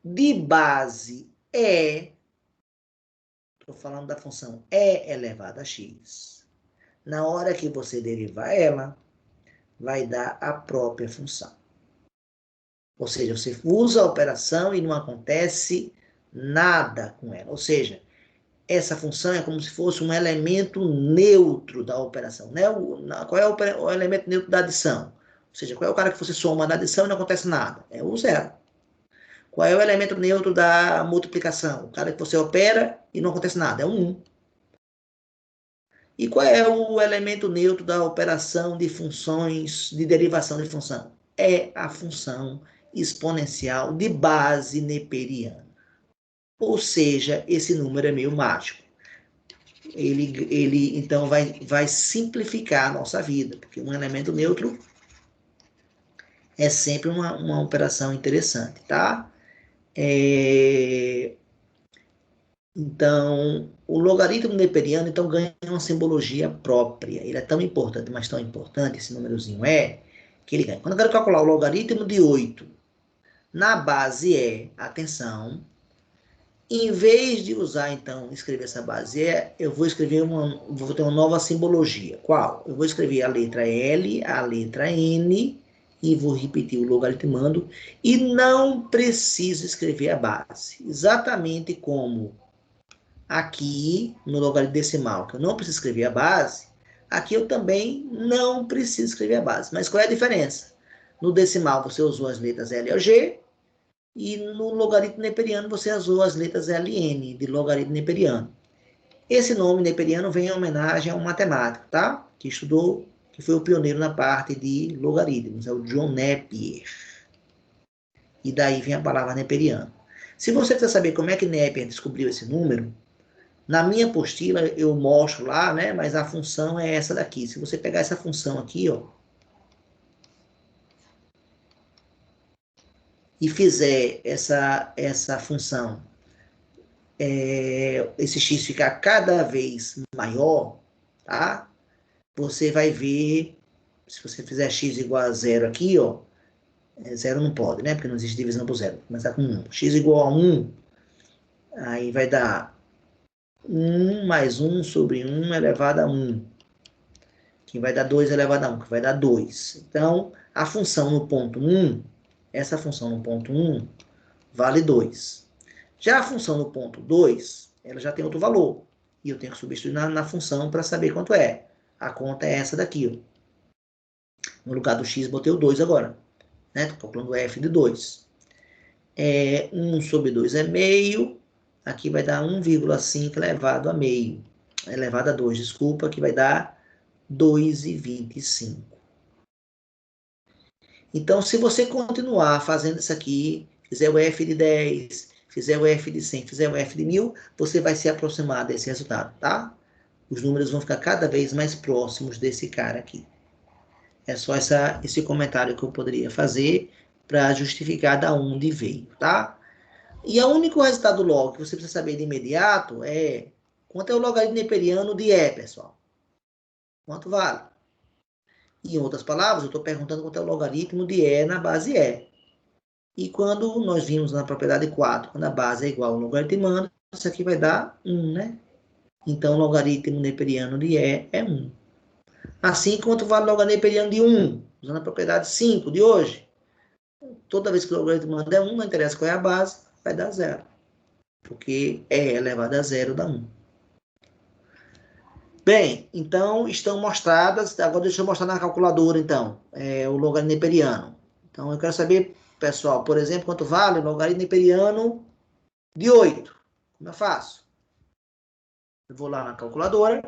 [SPEAKER 1] de base estou falando da função e elevado a x, na hora que você derivar ela, vai dar a própria função. Ou seja, você usa a operação e não acontece nada com ela. Ou seja, essa função é como se fosse um elemento neutro da operação. Né? Qual é o elemento neutro da adição? Ou seja, qual é o cara que você soma na adição e não acontece nada? É o zero. Qual é o elemento neutro da multiplicação? O cara que você opera e não acontece nada? É o 1. E qual é o elemento neutro da operação de funções, de derivação de função? é a função exponencial de base neperiana. Ou seja, esse número é meio mágico. Ele então vai simplificar a nossa vida, porque um elemento neutro é sempre uma operação interessante, tá? Então, o logaritmo neperiano então, ganha uma simbologia própria. Ele é tão importante, mas tão importante, esse númerozinho que ele ganha. Quando eu quero calcular o logaritmo de 8, na base atenção, em vez de usar, então, escrever essa base eu vou escrever vou ter uma nova simbologia. Qual? Eu vou escrever a letra L, a letra N, e vou repetir o logaritmando, e não preciso escrever a base. Exatamente como aqui, no logaritmo decimal, que eu não preciso escrever a base, aqui eu também não preciso escrever a base. Mas qual é a diferença? No decimal, você usou as letras L ou G, e no logaritmo neperiano você usou as letras LN, de logaritmo neperiano. Esse nome neperiano vem em homenagem a um matemático, tá? Que estudou, que foi o pioneiro na parte de logaritmos, é o John Napier. E daí vem a palavra neperiano. Se você quiser saber como é que Napier descobriu esse número, na minha apostila eu mostro lá, né? Mas a função é essa daqui. Se você pegar essa função aqui, ó, e fizer essa função, esse x ficar cada vez maior, tá? Você vai ver, se você fizer x igual a zero aqui, ó, zero não pode, né? Porque não existe divisão por zero. Começar com 1. X igual a 1, aí vai dar 1 mais 1 sobre 1 elevado a 1. Que vai dar 2 elevado a 1, que vai dar 2. Então, a função no ponto 1, essa função no ponto 1, vale 2. Já a função no ponto 2, ela já tem outro valor. E eu tenho que substituir na função para saber quanto é. A conta é essa daqui, ó. No lugar do x, botei o 2 agora. Estou calculando o f de 2. 1 sobre 2 é meio. Aqui vai dar 1,5 elevado a meio. Elevado a 2, desculpa, que vai dar 2,25. Então, se você continuar fazendo isso aqui, fizer o f de 10, fizer o f de 100, fizer o f de 1000, você vai se aproximar desse resultado, tá? Os números vão ficar cada vez mais próximos desse cara aqui. É só esse comentário que eu poderia fazer para justificar da onde veio, tá? E o único resultado log que você precisa saber de imediato é quanto é o logaritmo neperiano de E, pessoal. Quanto vale? Em outras palavras, eu estou perguntando quanto é o logaritmo de E na base E. E quando nós vimos na propriedade 4, quando a base é igual ao logaritmando, isso aqui vai dar 1, né? Então, o logaritmo neperiano de E é 1. Assim, quanto vale o logaritmo neperiano de 1? Usando a propriedade 5 de hoje. Toda vez que o logaritmando é 1, não interessa qual é a base, vai dar 0. Porque E elevado a 0 dá 1. Bem, então estão mostradas, agora deixa eu mostrar na calculadora, então, o logaritmo neperiano. Então, eu quero saber, pessoal, por exemplo, quanto vale o logaritmo neperiano de 8. Como eu faço? Eu vou lá na calculadora,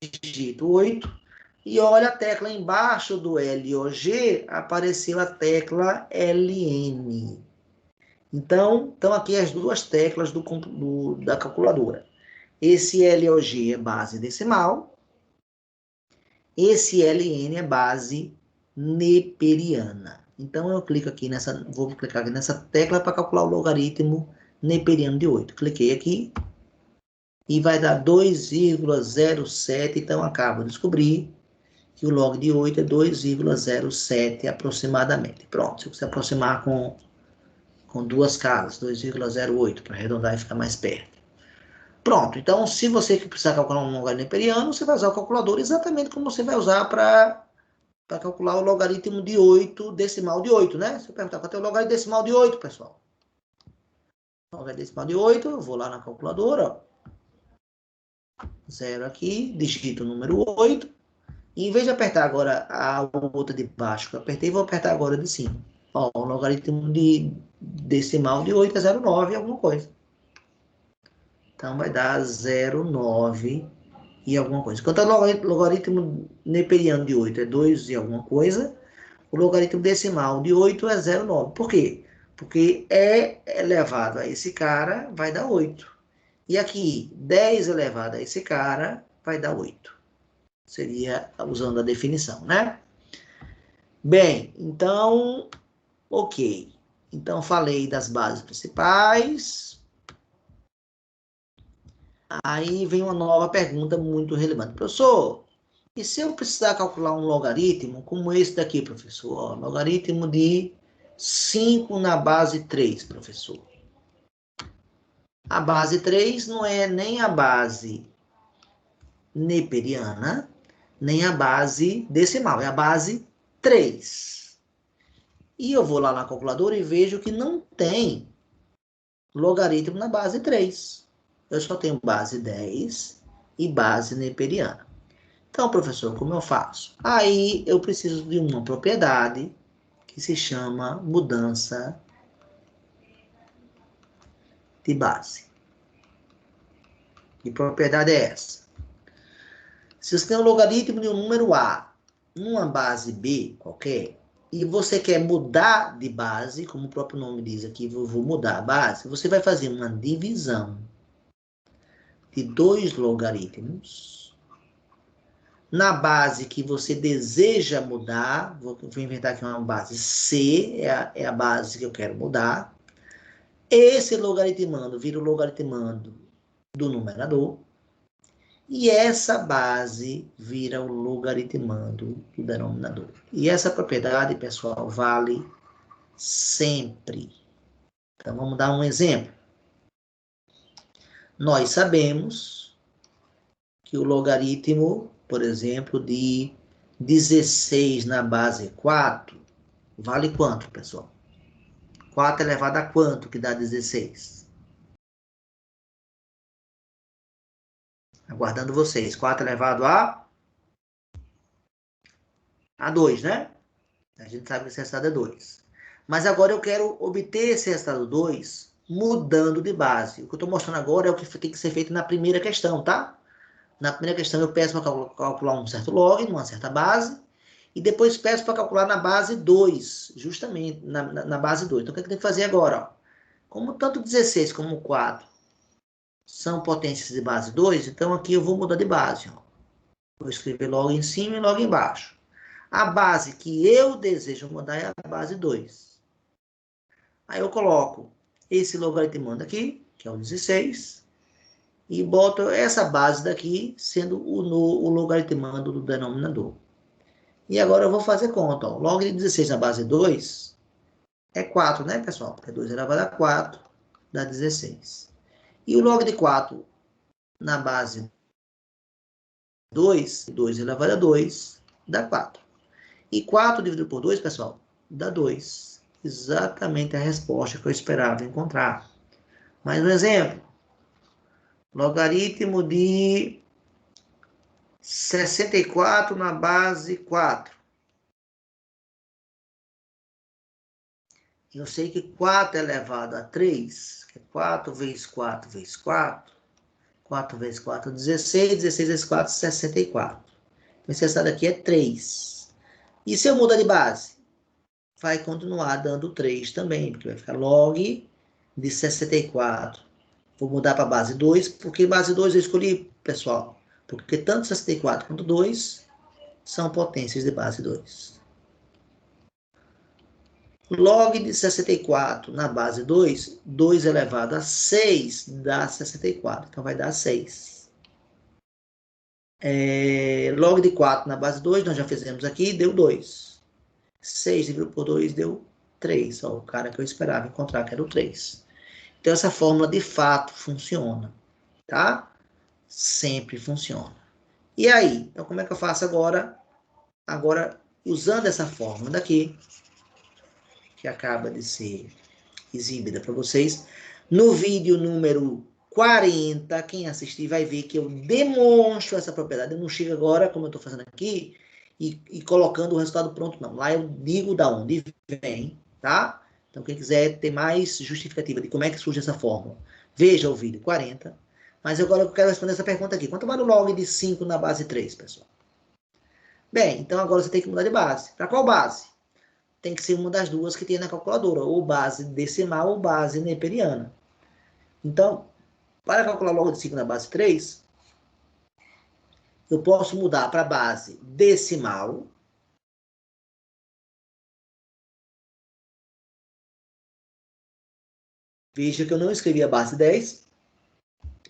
[SPEAKER 1] digito 8, e olha a tecla embaixo do LOG, apareceu a tecla LN. Então, estão aqui as duas teclas da calculadora. Esse LOG é base decimal, esse LN é base neperiana. Então, eu clico aqui vou clicar aqui nessa tecla para calcular o logaritmo neperiano de 8. Cliquei aqui e vai dar 2,07. Então, acabo de descobrir que o log de 8 é 2,07 aproximadamente. Pronto, se você aproximar com duas casas, 2,08, para arredondar e ficar mais perto. Pronto, então se você precisar calcular um logaritmo neperiano, você vai usar o calculador exatamente como você vai usar para calcular o logaritmo de 8, decimal de 8, né? Se eu perguntar quanto é o logaritmo decimal de 8, pessoal. O logaritmo decimal de 8, eu vou lá na calculadora, ó. 0 aqui, digito o número 8, e em vez de apertar agora a outra de baixo que eu apertei, vou apertar agora de cima. Ó, o logaritmo de decimal de 8 é 0,9 alguma coisa. Então, vai dar 0,9 e alguma coisa. Quanto ao logaritmo neperiano de 8 é 2 e alguma coisa, o logaritmo decimal de 8 é 0,9. Por quê? Porque é elevado a esse cara vai dar 8. E aqui, 10 elevado a esse cara vai dar 8. Seria usando a definição, né? Bem, então, ok. Então, falei das bases principais. Aí vem uma nova pergunta muito relevante. Professor, e se eu precisar calcular um logaritmo como esse daqui, professor? Ó, logaritmo de 5 na base 3, professor. A base 3 não é nem a base neperiana, nem a base decimal, é a base 3. E eu vou lá na calculadora e vejo que não tem logaritmo na base 3. Eu só tenho base 10 e base neperiana. Então, professor, como eu faço? Aí eu preciso de uma propriedade que se chama mudança de base. Que propriedade é essa? Se você tem um logaritmo de um número A numa base B qualquer, e você quer mudar de base, como o próprio nome diz aqui, vou mudar a base, você vai fazer uma divisão de 2 logaritmos na base que você deseja mudar. Vou inventar aqui uma base C, é a base que eu quero mudar. Esse logaritmando vira o logaritmando do numerador. E essa base vira o logaritmando do denominador. E essa propriedade, pessoal, vale sempre. Então, vamos dar um exemplo. Nós sabemos que o logaritmo, por exemplo, de 16 na base 4, vale quanto, pessoal? 4 elevado a quanto que dá 16? Aguardando vocês. 4 elevado a 2, né? A gente sabe que esse resultado é 2. Mas agora eu quero obter esse resultado 2 mudando de base. O que eu estou mostrando agora é o que tem que ser feito na primeira questão, tá? Na primeira questão eu peço para calcular um certo log, numa certa base, e depois peço para calcular na base 2, justamente na base 2. Então o que eu tenho que fazer agora? Ó? Como tanto 16 como 4 são potências de base 2, então aqui eu vou mudar de base. Ó. Vou escrever logo em cima e logo embaixo. A base que eu desejo mudar é a base 2. Aí eu coloco esse logaritmando aqui, que é o 16, e boto essa base daqui sendo o logaritmando do denominador. E agora eu vou fazer conta. Ó. Log de 16 na base 2 é 4, né, pessoal? Porque 2 elevado a 4 dá 16. E o log de 4 na base 2, 2 elevado a 2 dá 4. E 4 dividido por 2, pessoal, dá 2. Exatamente a resposta que eu esperava encontrar. Mais um exemplo. Logaritmo de 64 na base 4. Eu sei que 4 elevado a 3, que é 4 vezes 4 vezes 4. 4 vezes 4, 16. 16 vezes 4, 64. Esse resultado aqui é 3. E se eu mudar de base? Vai continuar dando 3 também, porque vai ficar log de 64. Vou mudar para base 2, porque base 2 eu escolhi, pessoal, porque tanto 64 quanto 2 são potências de base 2. Log de 64 na base 2, 2 elevado a 6 dá 64, então vai dar 6. Log de 4 na base 2, nós já fizemos aqui, deu 2. 6 dividido por 2 deu 3, ó, o cara que eu esperava encontrar, que era o 3. Então, essa fórmula de fato funciona, tá? Sempre funciona. E aí? Então, como é que eu faço agora? Agora, usando essa fórmula daqui, que acaba de ser exibida para vocês, no vídeo número 40, quem assistir vai ver que eu demonstro essa propriedade. Eu não chego agora, como eu estou fazendo aqui, e colocando o resultado pronto, não. Lá eu digo da onde vem, tá? Então, quem quiser ter mais justificativa de como é que surge essa fórmula, veja o vídeo 40. Mas agora eu quero responder essa pergunta aqui. Quanto vale o log de 5 na base 3, pessoal? Bem, então agora você tem que mudar de base. Para qual base? Tem que ser uma das duas que tem na calculadora, ou base decimal ou base neperiana. Então, para calcular log de 5 na base 3, eu posso mudar para a base decimal. Veja que eu não escrevi a base 10,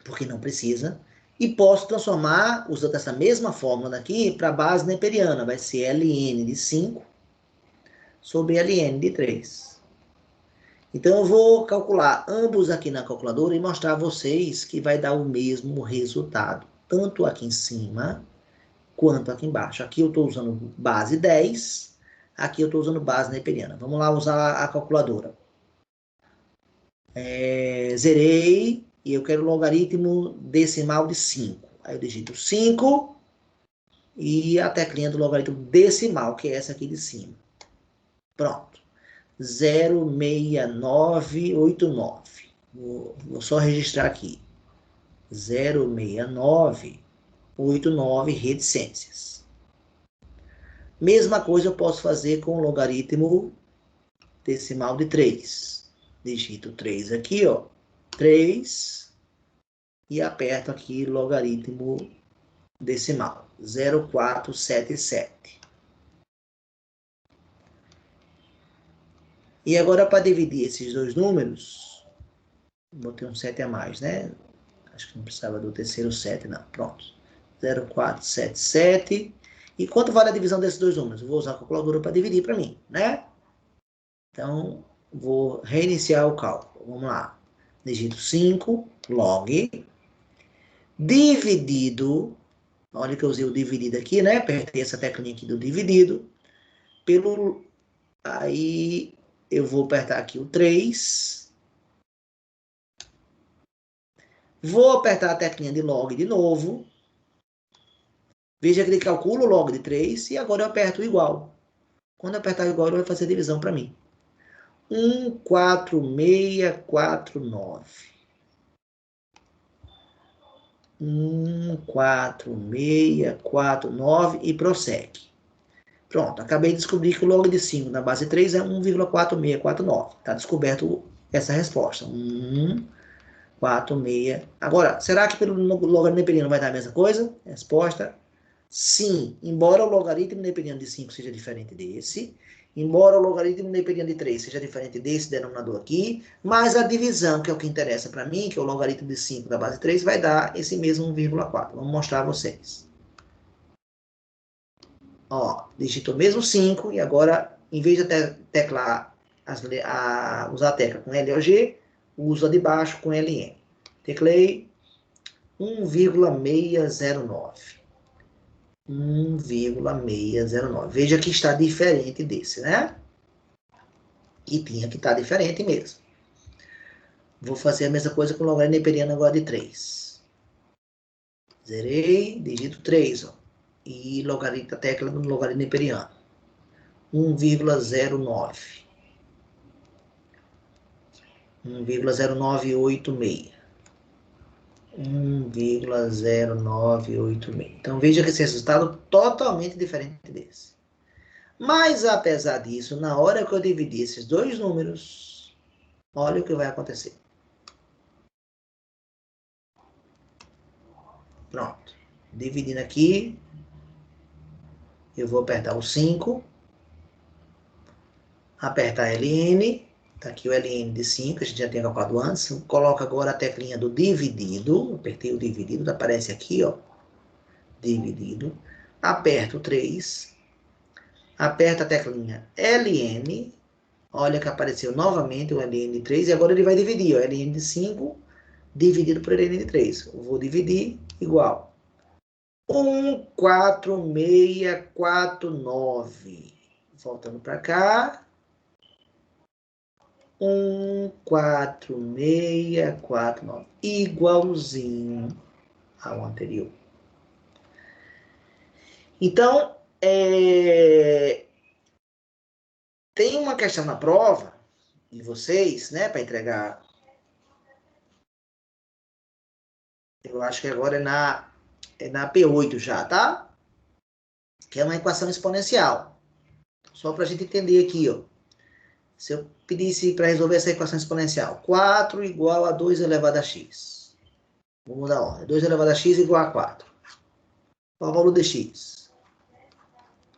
[SPEAKER 1] porque não precisa. E posso transformar, usando essa mesma fórmula daqui, para a base neperiana. Vai ser ln de 5 sobre ln de 3. Então, eu vou calcular ambos aqui na calculadora e mostrar a vocês que vai dar o mesmo resultado, tanto aqui em cima quanto aqui embaixo. Aqui eu estou usando base 10, aqui eu estou usando base neperiana. Vamos lá usar a calculadora. Zerei e eu quero logaritmo decimal de 5. Aí eu digito 5 e a teclinha do logaritmo decimal, que é essa aqui de cima. Pronto. 06989. Vou só registrar aqui. 06989 reticências. Mesma coisa eu posso fazer com o logaritmo decimal de 3. Digito 3 aqui, ó. 3 e aperto aqui logaritmo decimal. 0,477. E agora, para dividir esses dois números, botei um 7 a mais, né? Acho que não precisava do terceiro 7, não. Pronto. 0,477. E quanto vale a divisão desses dois números? Eu vou usar a calculadora para dividir para mim, né? Então, vou reiniciar o cálculo. Vamos lá. Digito 5, log, dividido, olha que eu usei o dividido aqui, né? Apertei essa teclinha aqui do dividido, pelo, aí eu vou apertar aqui o 3, vou apertar a teclinha de log de novo, veja que ele calcula o log de 3 e agora eu aperto o igual. Quando eu apertar o igual, ele vai fazer a divisão para mim. 14649. 14649 e prossegue. Pronto, acabei de descobrir que o log de 5 na base 3 é 1,4649. Está descoberto essa resposta. 146. Agora, será que pelo logaritmo neperiano vai dar a mesma coisa? Resposta: sim. Embora o logaritmo neperiano de 5 seja diferente desse, embora o logaritmo neperiano de 3 seja diferente desse denominador aqui, mas a divisão, que é o que interessa para mim, que é o logaritmo de 5 da base 3, vai dar esse mesmo 1,4. Vamos mostrar a vocês. Ó, digito mesmo 5 e agora, em vez de teclar, usar a tecla com L ou G, uso a de baixo com LN. Teclei 1,609. 1,609. Veja que está diferente desse, né? E tinha que estar diferente mesmo. Vou fazer a mesma coisa com o logaritmo neperiano agora de 3. Zerei, digito 3, ó. E logaritmo, a tecla do logaritmo neperiano. 1,09. 1,0986. 1,0986. Então veja que esse resultado é totalmente diferente desse. Mas apesar disso, na hora que eu dividir esses dois números, olha o que vai acontecer. Pronto. Dividindo aqui, eu vou apertar o 5, apertar LN, tá aqui o LN de 5, a gente já tinha calculado antes. Coloco agora a teclinha do dividido, apertei o dividido, aparece aqui, ó, dividido. Aperto o 3, aperta a teclinha LN, olha que apareceu novamente o LN de 3, e agora ele vai dividir, ó, LN de 5 dividido por LN de 3. Eu vou dividir igual. 14649. Voltando para cá. 14649. Igualzinho ao anterior. Então, tem uma questão na prova de vocês, né, para entregar Eu acho que agora é na P8 já, tá? Que é uma equação exponencial. Só para a gente entender aqui, ó. Se eu pedisse para resolver essa equação exponencial, 4 igual a 2 elevado a x. Vamos mudar a ordem. 2 elevado a x igual a 4. Qual o valor de x?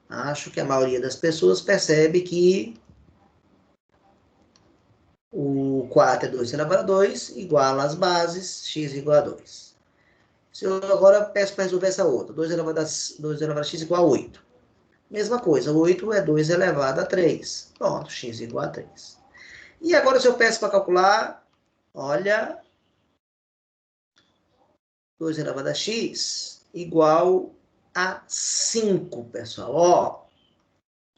[SPEAKER 1] Acho que a maioria das pessoas percebe que o 4 é 2 elevado a 2, igual às bases, x igual a 2. Se eu agora peço para resolver essa outra, 2 elevado a x igual a 8. Mesma coisa, 8 é 2 elevado a 3. Pronto, x igual a 3. E agora se eu peço para calcular, olha, 2 elevado a x igual a 5, pessoal. Ó,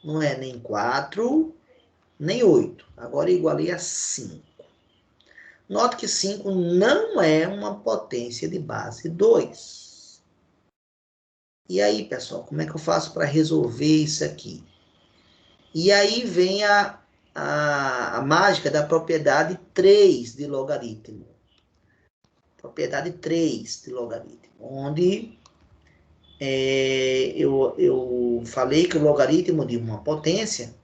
[SPEAKER 1] não é nem 4, nem 8. Agora igualei a 5. Note que 5 não é uma potência de base 2. E aí, pessoal, como é que eu faço para resolver isso aqui? E aí vem a mágica da propriedade 3 de logaritmo. Propriedade 3 de logaritmo, onde eu falei que o logaritmo de uma potência,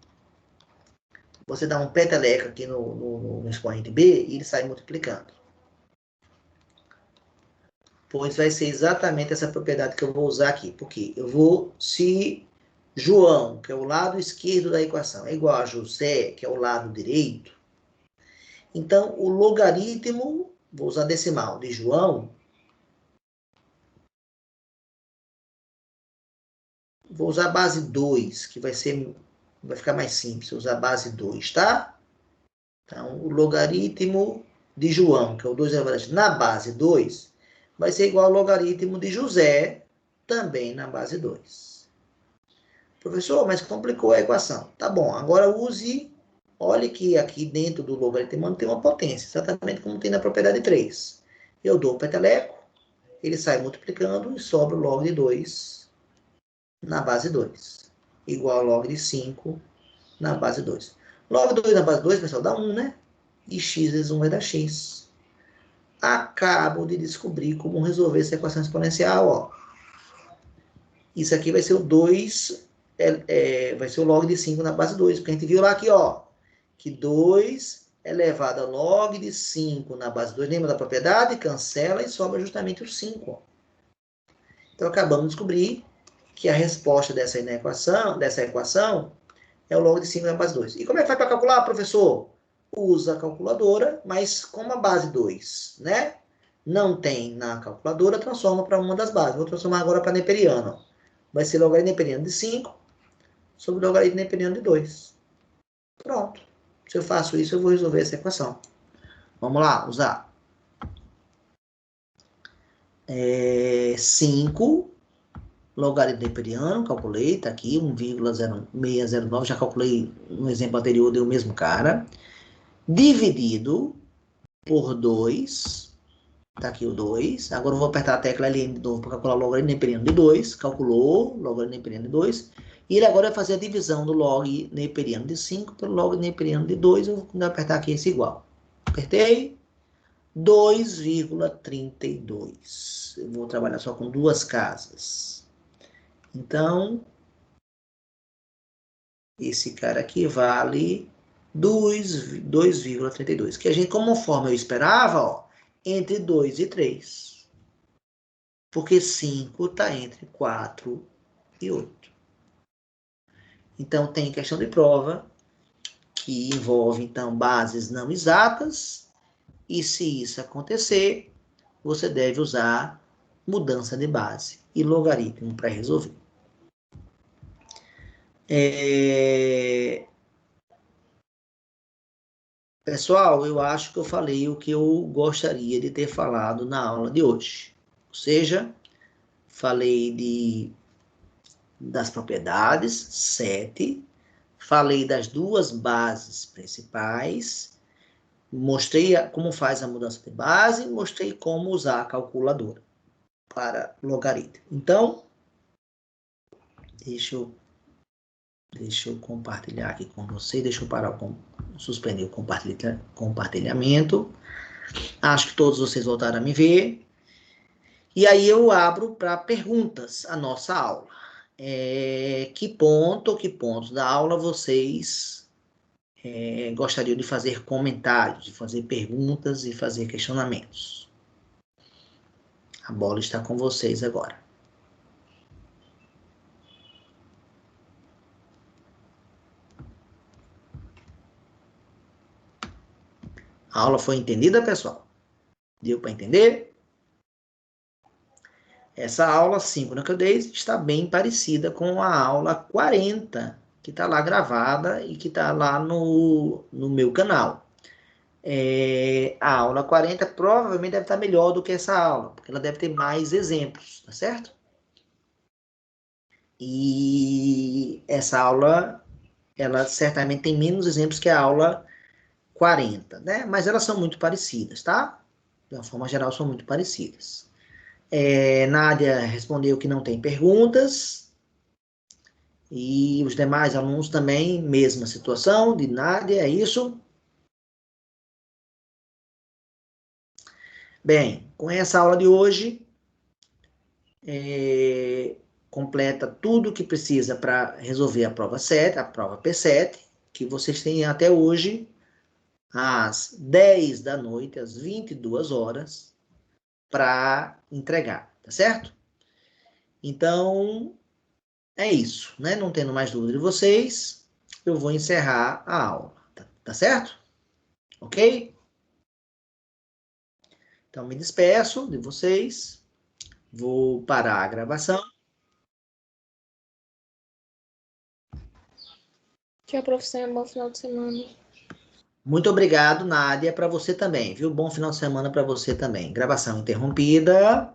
[SPEAKER 1] você dá um peteleco aqui no expoente B e ele sai multiplicando. Pois vai ser exatamente essa propriedade que eu vou usar aqui. Porque eu vou, se João, que é o lado esquerdo da equação, é igual a José, que é o lado direito, então o logaritmo, vou usar decimal, de João, vou usar a base 2, que vai ficar mais simples, usar a base 2, tá? Então, o logaritmo de João, que é o 2 elevado a x, na base 2, vai ser igual ao logaritmo de José, também na base 2. Professor, mas complicou a equação. Tá bom, agora use, olhe que aqui dentro do logaritmo tem uma potência, exatamente como tem na propriedade 3. Eu dou o peteleco, ele sai multiplicando e sobra o log de 2 na base 2, igual ao log de 5 na base 2. Log 2 na base 2, pessoal, dá 1, né? E x vezes 1 vai dar x. Acabo de descobrir como resolver essa equação exponencial, ó. Isso aqui vai ser o 2, vai ser o log de 5 na base 2, porque a gente viu lá aqui, ó, que 2 elevado a log de 5 na base 2, lembra da propriedade? Cancela e sobra justamente o 5, ó. Então, acabamos de descobrir que a resposta dessa equação é o log de 5 na base 2. E como é que faz para calcular, professor? Usa a calculadora, mas como a base 2, né? Não tem na calculadora, transforma para uma das bases. Vou transformar agora para neperiano. Vai ser logaritmo neperiano de 5 sobre logaritmo neperiano de 2. Pronto. Se eu faço isso, eu vou resolver essa equação. Vamos lá, usar. 5 logaritmo neperiano, calculei, tá aqui, 1,0609, já calculei no exemplo anterior, deu o mesmo cara. Dividido por 2, tá aqui o 2. Agora eu vou apertar a tecla LN de novo para calcular o logaritmo neperiano de 2. Calculou o logaritmo neperiano de 2. E ele agora vai fazer a divisão do log neperiano de 5 pelo log neperiano de 2. Eu vou apertar aqui esse igual. Apertei. 2,32. Eu vou trabalhar só com duas casas. Então, esse cara aqui vale 2,32. Que a gente, conforme eu esperava, ó, entre 2 e 3. Porque 5 está entre 4 e 8. Então, tem questão de prova que envolve, então, bases não exatas. E se isso acontecer, você deve usar mudança de base e logaritmo para resolver. Pessoal, eu acho que eu falei o que eu gostaria de ter falado na aula de hoje. Ou seja, falei das propriedades, 7. Falei das duas bases principais. Mostrei como faz a mudança de base. Mostrei como usar a calculadora para logaritmo. Então, deixa eu compartilhar aqui com você. Deixa eu suspender o compartilhamento. Acho que todos vocês voltaram a me ver. E aí eu abro para perguntas a nossa aula. Que pontos da aula vocês gostariam de fazer comentários, de fazer perguntas e fazer questionamentos? A bola está com vocês agora. A aula foi entendida, pessoal? Deu para entender? Essa aula 5 na Codez está bem parecida com a aula 40, que está lá gravada e que está lá no meu canal. A aula 40 provavelmente deve estar melhor do que essa aula, porque ela deve ter mais exemplos, tá certo? E essa aula, ela certamente tem menos exemplos que a aula 40, né? Mas elas são muito parecidas, tá? De uma forma geral, são muito parecidas. Nádia respondeu que não tem perguntas. E os demais alunos também, mesma situação de Nádia, é isso? Bem, com essa aula de hoje, completa tudo o que precisa para resolver a prova 7, a prova P7, que vocês têm até hoje, às 10 da noite, às 22 horas, para entregar, tá certo? Então, é isso, né? Não tendo mais dúvida de vocês, eu vou encerrar a aula, tá certo? Ok? Então, me despeço de vocês, vou parar a gravação.
[SPEAKER 2] Tchau, professor. Bom final de semana.
[SPEAKER 1] Muito obrigado, Nádia, para você também, viu? Bom final de semana para você também. Gravação interrompida.